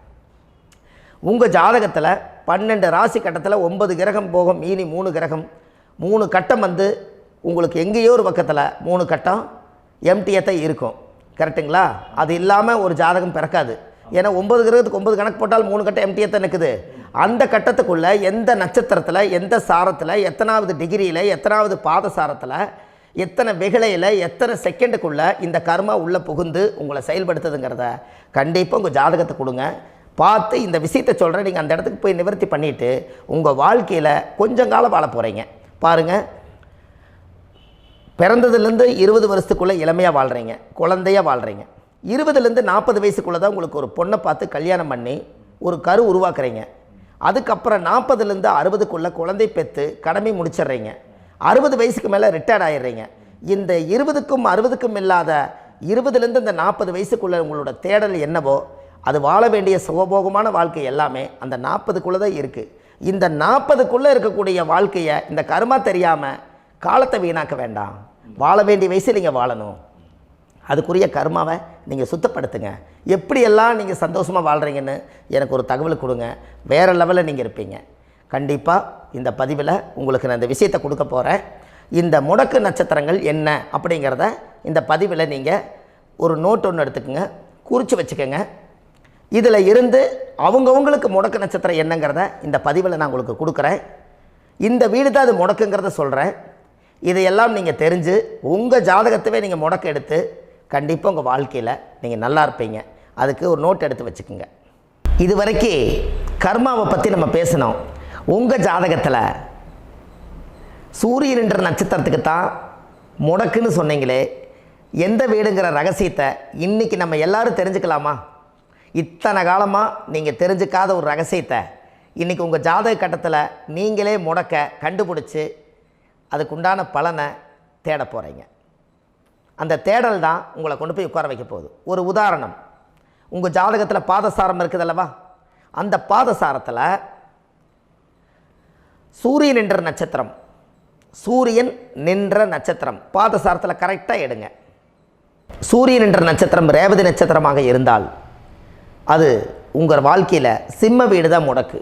உங்கள் ஜாதகத்தில் 12 ராசி கட்டத்தில் 9 கிரகம் போகும், மீனி 3 கிரகம், 3 கட்டம் உங்களுக்கு எங்கேயோ ஒரு பக்கத்தில் 3 கட்டம் எம்டியாக தான் இருக்கும். கரெக்டுங்களா? அது இல்லாமல் ஒரு ஜாதகம் பிறக்காது. ஏன்னா 9 கிரகத்துக்கு 9 கணக்கு போட்டால் 3 கட்டம் எம்டியாக தான் நிற்குது. அந்த கட்டத்துக்குள்ளே எந்த நட்சத்திரத்தில், எந்த சாரத்தில், எத்தனாவது டிகிரியில், எத்தனாவது பாத சாரத்தில், எத்தனை வெகுளையில், எத்தனை செகண்டுக்குள்ளே இந்த கர்மா உள்ளே புகுந்து உங்களை செயல்படுத்துதுங்கிறத கண்டிப்பாக உங்கள் ஜாதகத்தை கொடுங்க. பார்த்து இந்த விஷயத்தை சொல்கிறேன், நீங்கள் அந்த இடத்துக்கு போய் நிவர்த்தி பண்ணிவிட்டு உங்கள் வாழ்க்கையில் கொஞ்சம் காலம் வாழ போகிறீங்க. பாருங்கள், பிறந்ததுலேருந்து 20 வருஷத்துக்குள்ளே இளமையாக வாழ்கிறீங்க, குழந்தையாக வாழ்கிறீங்க. 20லேருந்து 40 வயசுக்குள்ளே தான் உங்களுக்கு ஒரு பொண்ணை பார்த்து கல்யாணம் பண்ணி ஒரு கரு உருவாக்குறீங்க. அதுக்கப்புறம் 40லேருந்து 60க்குள்ளே குழந்தை பெற்று கடமை முடிச்சிடுறீங்க. 60 வயசுக்கு மேலே ரிட்டையர்ட் ஆகிடுறீங்க. இந்த 20க்கும் 60க்கும் இல்லாத 20லேருந்து இந்த 40 வயசுக்குள்ளே உங்களோட தேடல் என்னவோ அது வாழ வேண்டிய சுகபோகமான வாழ்க்கை எல்லாமே அந்த 40க்குள்ளே தான் இருக்குது. இந்த 40க்குள்ளே இருக்கக்கூடிய வாழ்க்கையை இந்த கர்மா தெரியாமல் காலத்தை வீணாக்க வேண்டாம். வாழ வேண்டிய வயசில் நீங்கள் வாழணும். அதுக்குரிய கர்மாவை நீங்கள் சுத்தப்படுத்துங்க. எப்படியெல்லாம் நீங்கள் சந்தோஷமாக வாழ்கிறீங்கன்னு எனக்கு ஒரு தகவல் கொடுங்க. வேறு லெவலில் நீங்கள் இருப்பீங்க. கண்டிப்பாக இந்த பதிவில் உங்களுக்கு நான் இந்த விஷயத்தை கொடுக்க போகிறேன். இந்த முடக்கு நட்சத்திரங்கள் என்ன அப்படிங்கிறத இந்த பதிவில் நீங்கள் ஒரு நோட் ஒன்று எடுத்துக்கோங்க, குறித்து வச்சுக்கோங்க. இதில் இருந்து அவங்கவுங்களுக்கு முடக்கு நட்சத்திரம் என்னங்கிறத இந்த பதிவில் நான் உங்களுக்கு கொடுக்குறேன். இந்த வீடு தான் அது முடக்குங்கிறத சொல்கிறேன். இதையெல்லாம் நீங்கள் தெரிஞ்சு உங்கள் ஜாதகத்தவே நீங்கள் முடக்கு எடுத்து கண்டிப்பாக உங்கள் வாழ்க்கையில் நீங்கள் நல்லா இருப்பீங்க. அதுக்கு ஒரு நோட் எடுத்து வச்சுக்கோங்க. இது வரைக்கும் கர்மாவை பற்றி நம்ம பேசினோம். உங்கள் ஜாதகத்தில் சூரியன் என்ற நட்சத்திரத்துக்கு தான் முடக்குன்னு சொன்னீங்களே, எந்த வீடுங்கிற ரகசியத்தை இன்றைக்கி நம்ம எல்லோரும் தெரிஞ்சுக்கலாமா? இத்தனை காலமாக நீங்கள் தெரிஞ்சுக்காத ஒரு ரகசியத்தை இன்றைக்கி உங்கள் ஜாதக கட்டத்தில் நீங்களே முடக்க கண்டுபிடிச்சி அதுக்குண்டான பலனை தேட போகிறீங்க. அந்த தேடல் தான் உங்களை கொண்டு போய் உட்கார வைக்க போகுது. ஒரு உதாரணம், உங்கள் ஜாதகத்தில் பாதசாரம் இருக்குது அல்லவா? அந்த பாதசாரத்தில் சூரியன் என்ற நட்சத்திரம், சூரியன் நின்ற நட்சத்திரம் பாதசாரத்தில் கரெக்டாக எடுங்க. சூரியன் என்ற நட்சத்திரம் ரேவதி நட்சத்திரமாக இருந்தால் அது உங்கள் வாழ்க்கையில் சிம்ம வீடு தான் முடக்கு.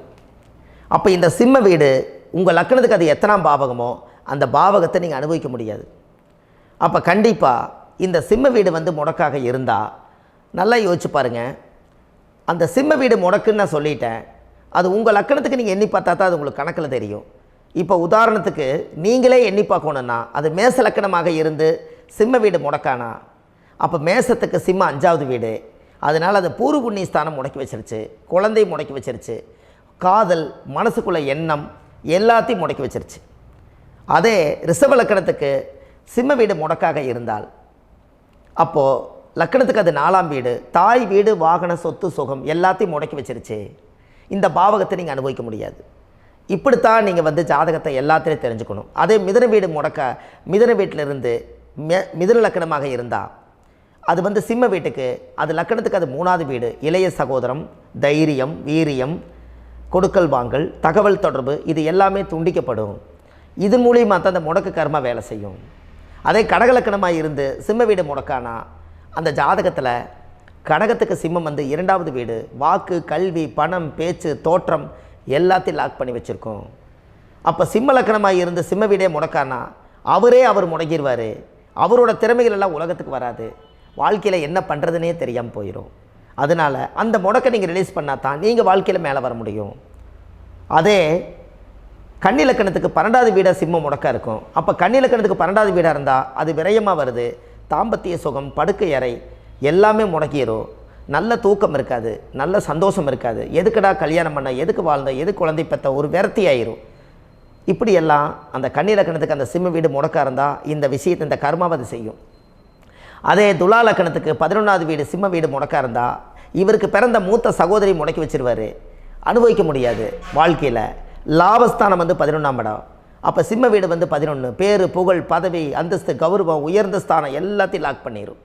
அப்போ இந்த சிம்ம வீடு உங்கள் லக்னத்துக்கு அது எத்தனாம் பாவகமோ அந்த பாவகத்தை நீங்கள் அனுபவிக்க முடியாது. அப்போ கண்டிப்பாக இந்த சிம்ம வீடு முடக்காக இருந்தால் நல்லா யோசிச்சு பாருங்கள். அந்த சிம்ம வீடு முடக்குன்னு நான் சொல்லிட்டேன். அது உங்கள் லக்கணத்துக்கு நீங்கள் எண்ணி பார்த்தா தான் அது உங்களுக்கு கணக்கில் தெரியும். இப்போ உதாரணத்துக்கு நீங்களே எண்ணி பார்க்கணுன்னா அது மேச லக்கணமாக இருந்து சிம்ம வீடு முடக்கானா, அப்போ மேசத்துக்கு சிம்ம 5வது வீடு. அதனால் அது பூர்வ புண்ணிய ஸ்தானம் முடக்கி வச்சிருச்சு, குழந்தை முடக்கி வச்சிருச்சு, காதல் மனசுக்குள்ள எண்ணம் எல்லாத்தையும் முடக்கி வச்சிருச்சு. அதே ரிஷப லக்கணத்துக்கு சிம்ம வீடு முடக்காக இருந்தால் அப்போது லக்கணத்துக்கு அது 4ஆம் வீடு, தாய் வீடு, வாகன, சொத்து, சுகம் எல்லாத்தையும் முடக்கி வச்சிருச்சு. இந்த பாவகத்தை நீங்கள் அனுபவிக்க முடியாது. இப்படித்தான் நீங்கள் ஜாதகத்தை எல்லாத்திலையும் தெரிஞ்சுக்கணும். அதே மிதுன வீடு முடக்க, மிதுன வீட்டிலிருந்து மிதுன லக்கணமாக இருந்தால் அது சிம்ம வீட்டுக்கு, அது லக்கணத்துக்கு அது 3வது வீடு, இளைய சகோதரம், தைரியம், வீரியம், கொடுக்கல் வாங்கல், தகவல் தொடர்பு, இது எல்லாமே துண்டிக்கப்படும். இது மூலியமாக தான் அந்த முடக்கு கர்மா வேலை செய்யும். அதே கடகலக்கணமாக இருந்து சிம்ம வீடு முடக்கானா அந்த ஜாதகத்தில் கடகத்துக்கு சிம்மம் 2வது வீடு, வாக்கு, கல்வி, பணம், பேச்சு, தோற்றம் எல்லாத்தையும் லாக் பண்ணி வச்சுருக்கோம். அப்போ சிம்ம லக்கணமாக இருந்து சிம்ம வீடே முடக்கானா அவர் முடங்கிடுவார். அவரோட திறமைகள் எல்லாம் உலகத்துக்கு வராது. வாழ்க்கையில் என்ன பண்ணுறதுனே தெரியாமல் போயிடும். அதனால் அந்த முடக்கை நீங்கள் ரிலீஸ் பண்ணால் தான் நீங்கள் வாழ்க்கையில் மேலே வர முடியும். அதே கன்னி லக்கணத்துக்கு 12வது வீடாக சிம்மம் முடக்கா இருக்கும். அப்போ கன்னி லக்கணத்துக்கு 12வது வீடாக இருந்தால் அது விரயமாக வருது. தாம்பத்திய சுகம், படுக்கை அறை எல்லாமே முடக்கிடும். நல்ல தூக்கம் இருக்காது, நல்ல சந்தோஷம் இருக்காது. எதுக்குடா கல்யாணம் பண்ண, எதுக்கு வாழ்ந்த, எது குழந்தை பெற்ற ஒரு விரக்தி ஆயிரும். இப்படியெல்லாம் அந்த கன்னி லக்கணத்துக்கு அந்த சிம்ம வீடு முடக்கா இருந்தால் இந்த விஷயத்தை, இந்த கர்மாவை அது செய்யும். அதே துலா லக்கணத்துக்கு 11வது வீடு சிம்ம வீடு முடக்கா இருந்தால் இவருக்கு பிறந்த மூத்த சகோதரி முடக்கி வச்சிருவார். அனுபவிக்க முடியாது வாழ்க்கையில். லாபஸ்தானம் 11ஆம் இடம். அப்போ சிம்ம வீடு 11, பேர், புகழ், பதவி, அந்தஸ்து, கௌரவம், உயர்ந்த ஸ்தானம் எல்லாத்தையும் லாக் பண்ணிடும்.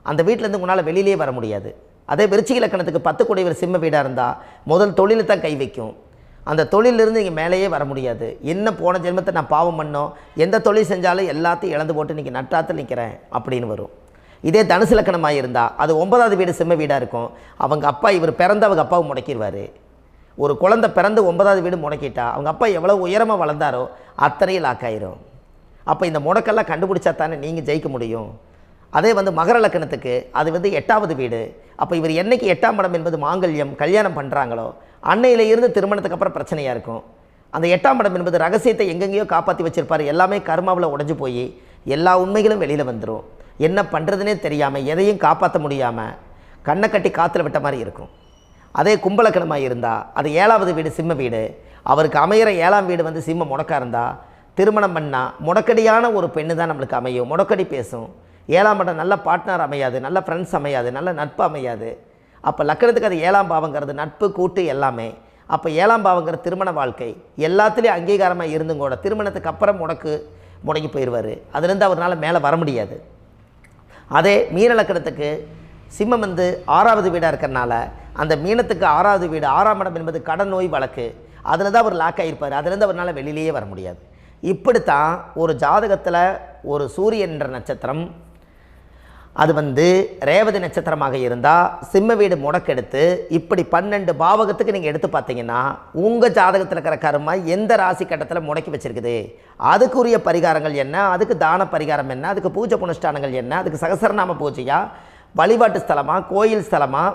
அந்த வீட்டிலேருந்து உங்களால் வெளியிலே வர முடியாது. அதே விருச்சிக லக்கணத்துக்கு 10 கூடியவர் சிம்ம வீடாக இருந்தால் முதல் தொழிலை தான் கை வைக்கும். அந்த தொழிலிருந்து நீங்கள் மேலேயே வர முடியாது. என்ன போன ஜென்மத்தை நான் பாவம் பண்ணோம், எந்த தொழில் செஞ்சாலும் எல்லாத்தையும் இழந்து போட்டு நீங்கள் நட்டாத்தில் நிற்கிறேன் அப்படின்னு வரும். இதே தனுசு லக்கணமாக இருந்தால் அது 9வது வீடு சிம்ம வீடாக இருக்கும். அவங்க அப்பா, இவர் பிறந்த அவங்க அப்பாவை முடக்கிடுவார். ஒரு குழந்தை பிறந்து 9வது வீடு முடக்கிட்டா அவங்க அப்பா எவ்வளோ உயரமாக வளர்ந்தாரோ அத்தனையும் லாக் ஆயிரும். அப்போ இந்த முடக்கெல்லாம் கண்டுபிடிச்சா தானே நீங்கள் ஜெயிக்க முடியும். அதே மகர லக்கணத்துக்கு அது 8வது வீடு. அப்போ இவர் என்னைக்கு 8ஆம் இடம் என்பது மாங்கல்யம், கல்யாணம் பண்ணுறாங்களோ அன்னையில இருந்து திருமணத்துக்கு அப்புறம் பிரச்சனையாக இருக்கும். அந்த 8ஆம் இடம் என்பது ரகசியத்தை எங்கெங்கேயோ காப்பாற்றி வச்சிருப்பார். எல்லாமே கர்மாவில் உடஞ்சி போய் எல்லா உண்மைகளும் வெளியில் வந்துடும். என்ன பண்ணுறதுனே தெரியாமல், எதையும் காப்பாற்ற முடியாமல் கண்ணை கட்டி காற்றுல விட்ட மாதிரி இருக்கும். அதே கும்பலக்கணமாக இருந்தால் அது 7வது வீடு சிம்ம வீடு. அவருக்கு அமையிற 7ஆம் வீடு சிம்ம முடக்கா இருந்தால் திருமணம் பண்ணால் முடக்கடியான ஒரு பெண்ணு தான் நம்மளுக்கு அமையும். முடக்கடி பேசும். 7ஆம் இடம் நல்ல பார்ட்னர் அமையாது, நல்ல ஃப்ரெண்ட்ஸ் அமையாது, நல்ல நட்பு அமையாது. அப்போ லக்கணத்துக்கு அது 7ஆம் பாவங்கிறது நட்பு, கூட்டு எல்லாமே. அப்போ 7ஆம் பாவங்கிற திருமண வாழ்க்கை எல்லாத்துலேயும் அங்கீகாரமாக இருந்தும் கூட திருமணத்துக்கு அப்புறம் முடங்கி போயிடுவார். அதுலேருந்து அவரால் மேலே வர முடியாது. அதே மீன லக்கணத்துக்கு சிம்மம் 6வது வீடாக இருக்கிறனால அந்த மீனத்துக்கு 6வது வீடு, 6ஆம் இடம் என்பது கடன், நோய், வழக்கு, அதில் தான் அவர் லாக் ஆகியிருப்பார். அதுலேருந்து அவரால் வெளியிலேயே வர முடியாது. இப்படித்தான் ஒரு ஜாதகத்தில் ஒரு சூரியன் என்ற நட்சத்திரம் அது ரேவதி நட்சத்திரமாக இருந்தால் சிம்ம வீடு முடக்கெடுத்து இப்படி 12 பாவகத்துக்கு நீங்கள் எடுத்து பார்த்தீங்கன்னா உங்கள் ஜாதகத்தில் இருக்கிற கர்மா எந்த ராசி கட்டத்தில் முடக்கி வச்சிருக்குது, அதுக்குரிய பரிகாரங்கள் என்ன, அதுக்கு தான பரிகாரம் என்ன, அதுக்கு பூஜை புனஸ்தானங்கள் என்ன, அதுக்கு சகசரநாம பூஜையா, வழிபாட்டு ஸ்தலமா, கோயில் ஸ்தலமா,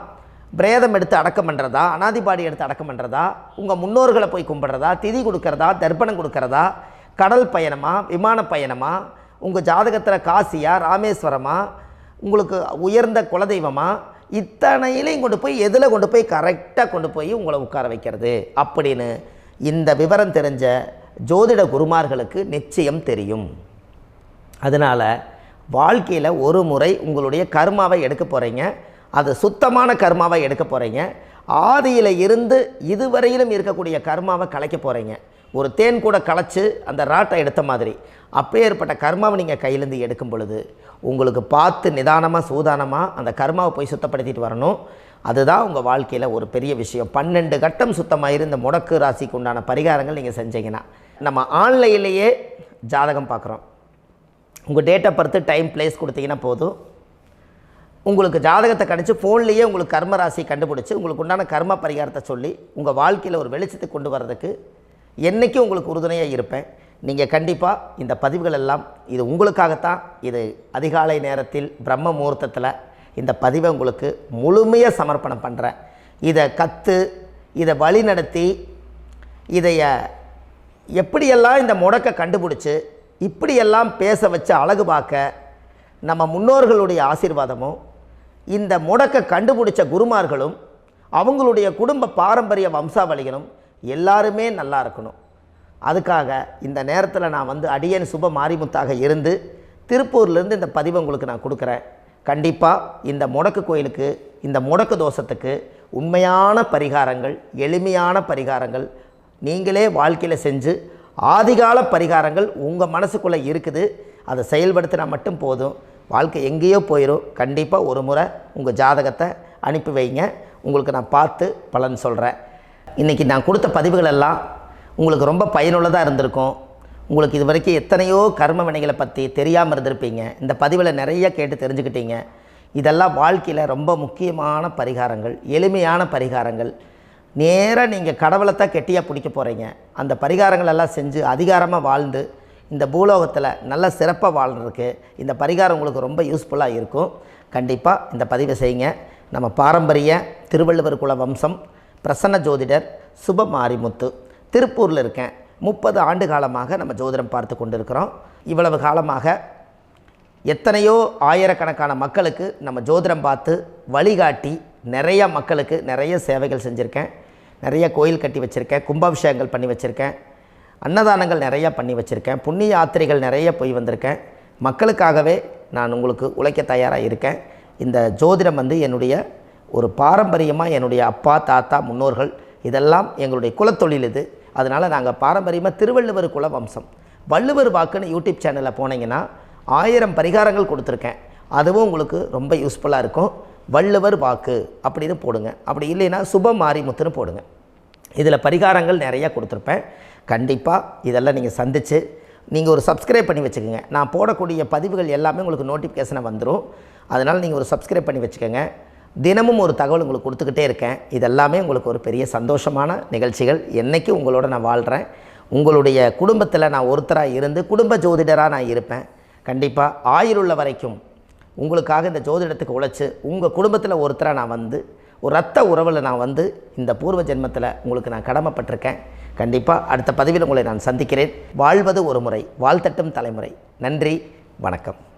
பிரேதம் எடுத்து அடக்கம் பண்ணுறதா, அனாதிபாடி எடுத்து அடக்கம் பண்ணுறதா, உங்கள் முன்னோர்களை போய் கும்பிட்றதா, திதி கொடுக்கறதா, தர்ப்பணம் கொடுக்கறதா, கடல் பயணமா, விமான பயணமா, உங்கள் ஜாதகத்தில் காசியா, ராமேஸ்வரமா, உங்களுக்கு உயர்ந்த குலதெய்வமா, இத்தனையிலையும் கொண்டு போய் எதில் கொண்டு போய் கரெக்டாக கொண்டு போய் உங்களை உட்கார வைக்கிறது அப்படின்னு இந்த விவரம் தெரிஞ்ச ஜோதிட குருமார்களுக்கு நிச்சயம் தெரியும். அதனால் வாழ்க்கையில் ஒரு முறை உங்களுடைய கர்மாவை எடுக்க போகிறீங்க, அது சுத்தமான கர்மாவை எடுக்க போகிறீங்க, ஆதியில் இருந்து இதுவரையிலும் இருக்கக்கூடிய கர்மாவை கலைக்க போகிறீங்க. ஒரு தேன் கூட கலைச்சி அந்த ராட்டை எடுத்த மாதிரி அப்பேற்பட்ட கர்மாவை நீங்கள் கையிலேருந்து எடுக்கும் பொழுது உங்களுக்கு பார்த்து நிதானமாக சூதானமாக அந்த கர்மாவை போய் சுத்தப்படுத்திட்டு வரணும். அதுதான் உங்கள் வாழ்க்கையில் ஒரு பெரிய விஷயம். 12 கட்டம் சுத்தமாயிரு இந்த முடக்கு ராசிக்கு உண்டான பரிகாரங்கள் நீங்கள் செஞ்சீங்கன்னா, நம்ம ஆன்லைன்லேயே ஜாதகம் பார்க்குறோம். உங்கள் date of birth, time, place கொடுத்தீங்கன்னா போதும், உங்களுக்கு ஜாதகத்தை கணிச்சு ஃபோன்லேயே உங்களுக்கு கர்ம ராசி கண்டுபிடிச்சி உங்களுக்கு உண்டான கர்ம பரிகாரத்தை சொல்லி உங்கள் வாழ்க்கையில் ஒரு வெளிச்சத்துக்கு கொண்டு வர்றதுக்கு என்றைக்கும் உங்களுக்கு உறுதுணையாக இருப்பேன். நீங்கள் கண்டிப்பாக இந்த பதிவுகள் எல்லாம் இது உங்களுக்காகத்தான். இது அதிகாலை நேரத்தில் பிரம்ம முகூர்த்தத்தில் இந்த பதிவை உங்களுக்கு முழுமையாக சமர்ப்பணம் பண்ணுறேன். இதை இதை வழி நடத்தி இதைய எப்படியெல்லாம் இந்த முடக்கை கண்டுபிடிச்சி இப்படியெல்லாம் பேச வச்சு அழகு பார்க்க நம்ம முன்னோர்களுடைய ஆசீர்வாதமும் இந்த முடக்கை கண்டுபிடிச்ச குருமார்களும் அவங்களுடைய குடும்ப பாரம்பரிய வம்சாவளிகளும் எல்லாருமே நல்லா இருக்கணும். அதுக்காக இந்த நேரத்தில் நான் அடியேன் சுப மாரிமுத்தாக இருந்து திருப்பூர்லேருந்து இந்த பதிவை உங்களுக்கு நான் கொடுக்குறேன். கண்டிப்பாக இந்த முடக்கு கோயிலுக்கு, இந்த முடக்கு தோஷத்துக்கு உண்மையான பரிகாரங்கள், எளிமையான பரிகாரங்கள் நீங்களே வாழ்க்கையில் செஞ்சு ஆதிகால பரிகாரங்கள் உங்கள் மனசுக்குள்ளே இருக்குது. அதை செயல்படுத்தினா மட்டும் போதும், வாழ்க்கை எங்கேயோ போயிடும். கண்டிப்பாக ஒரு முறை உங்கள் ஜாதகத்தை அனுப்பி வைங்க, உங்களுக்கு நான் பார்த்து பலன் சொல்கிறேன். இன்றைக்கி நான் கொடுத்த பதிவுகள் எல்லாம் உங்களுக்கு ரொம்ப பயனுள்ளதாக இருந்திருக்கும். உங்களுக்கு இது வரைக்கும் எத்தனையோ கர்ம வினைகளை பற்றி தெரியாமல் இருந்திருப்பீங்க. இந்த பதிவில் நிறைய கேட்டு தெரிஞ்சுக்கிட்டீங்க. இதெல்லாம் வாழ்க்கையில் ரொம்ப முக்கியமான பரிகாரங்கள், எளிமையான பரிகாரங்கள். நேராக நீங்கள் கடவுளைத்தான் கெட்டியாக பிடிக்க போகிறீங்க. அந்த பரிகாரங்கள் எல்லாம் செஞ்சு அதிகாரமாக வாழ்ந்து இந்த பூலோகத்தில் நல்ல சிறப்பாக வாழ்கிறதுக்கு இந்த பரிகாரம் உங்களுக்கு ரொம்ப யூஸ்ஃபுல்லாக இருக்கும். கண்டிப்பாக இந்த பதிவை செய்யுங்க. நம்ம பாரம்பரிய திருவள்ளுவர் குல வம்சம், பிரசன்ன ஜோதிடர் சுப மாரிமுத்து, திருப்பூரில் இருக்கேன். 30 ஆண்டு காலமாக நம்ம ஜோதிடம் பார்த்து கொண்டு இருக்கிறோம். இவ்வளவு காலமாக எத்தனையோ ஆயிரக்கணக்கான மக்களுக்கு நம்ம ஜோதிடம் பார்த்து வழிகாட்டி நிறைய மக்களுக்கு நிறைய சேவைகள் செஞ்சுருக்கேன். நிறைய கோயில் கட்டி வச்சுருக்கேன், கும்பாபிஷேகங்கள் பண்ணி வச்சுருக்கேன், அன்னதானங்கள் நிறையா பண்ணி வச்சுருக்கேன், புண்ணிய யாத்திரைகள் நிறைய போய் வந்திருக்கேன். மக்களுக்காகவே நான் உங்களுக்கு உழைக்க தயாராக இருக்கேன். இந்த ஜோதிடம் என்னுடைய ஒரு பாரம்பரியமாக என்னுடைய அப்பா, தாத்தா, முன்னோர்கள் இதெல்லாம் எங்களுடைய குலத்தொழில் இது. அதனால் நாங்கள் பாரம்பரியமாக திருவள்ளுவர் குல வம்சம். வள்ளுவர் வாக்குன்னு யூடியூப் சேனலில் போனீங்கன்னா 1000 பரிகாரங்கள் கொடுத்துருக்கேன். அதுவும் உங்களுக்கு ரொம்ப யூஸ்ஃபுல்லாக இருக்கும். வள்ளுவர் வாக்கு அப்படின்னு போடுங்க, அப்படி இல்லைன்னா சுப மாரிமுத்துன்னு போடுங்க. இதில் பரிகாரங்கள் நிறையா கொடுத்துருப்பேன். கண்டிப்பாக இதெல்லாம் நீங்கள் சந்தித்து நீங்கள் ஒரு சப்ஸ்கிரைப் பண்ணி வச்சுக்கோங்க. நான் போடக்கூடிய பதிவுகள் எல்லாமே உங்களுக்கு நோட்டிஃபிகேஷனாக வந்துடும். அதனால் நீங்கள் ஒரு சப்ஸ்கிரைப் பண்ணி வச்சுக்கோங்க. தினமும் ஒரு தகவல் உங்களுக்கு கொடுத்துக்கிட்டே இருக்கேன். இதெல்லாமே உங்களுக்கு ஒரு பெரிய சந்தோஷமான நிகழ்ச்சிகள். என்றைக்கும் உங்களோட நான் வாழ்கிறேன். உங்களுடைய குடும்பத்தில் நான் ஒருத்தராக இருந்து குடும்ப ஜோதிடராக நான் இருப்பேன். கண்டிப்பாக ஆயுளுள்ள வரைக்கும் உங்களுக்காக இந்த ஜோதிடத்துக்கு உழைச்சி உங்கள் குடும்பத்தில் ஒருத்தராக நான் ஒரு ரத்த உறவில் நான் இந்த பூர்வ ஜென்மத்தில் உங்களுக்கு நான் கடமைப்பட்டிருக்கேன். கண்டிப்பாக அடுத்த பதிவில் உங்களை நான் சந்திக்கிறேன். வாழ்வது ஒரு முறை, வாழ்த்தட்டும் தலைமுறை. நன்றி, வணக்கம்.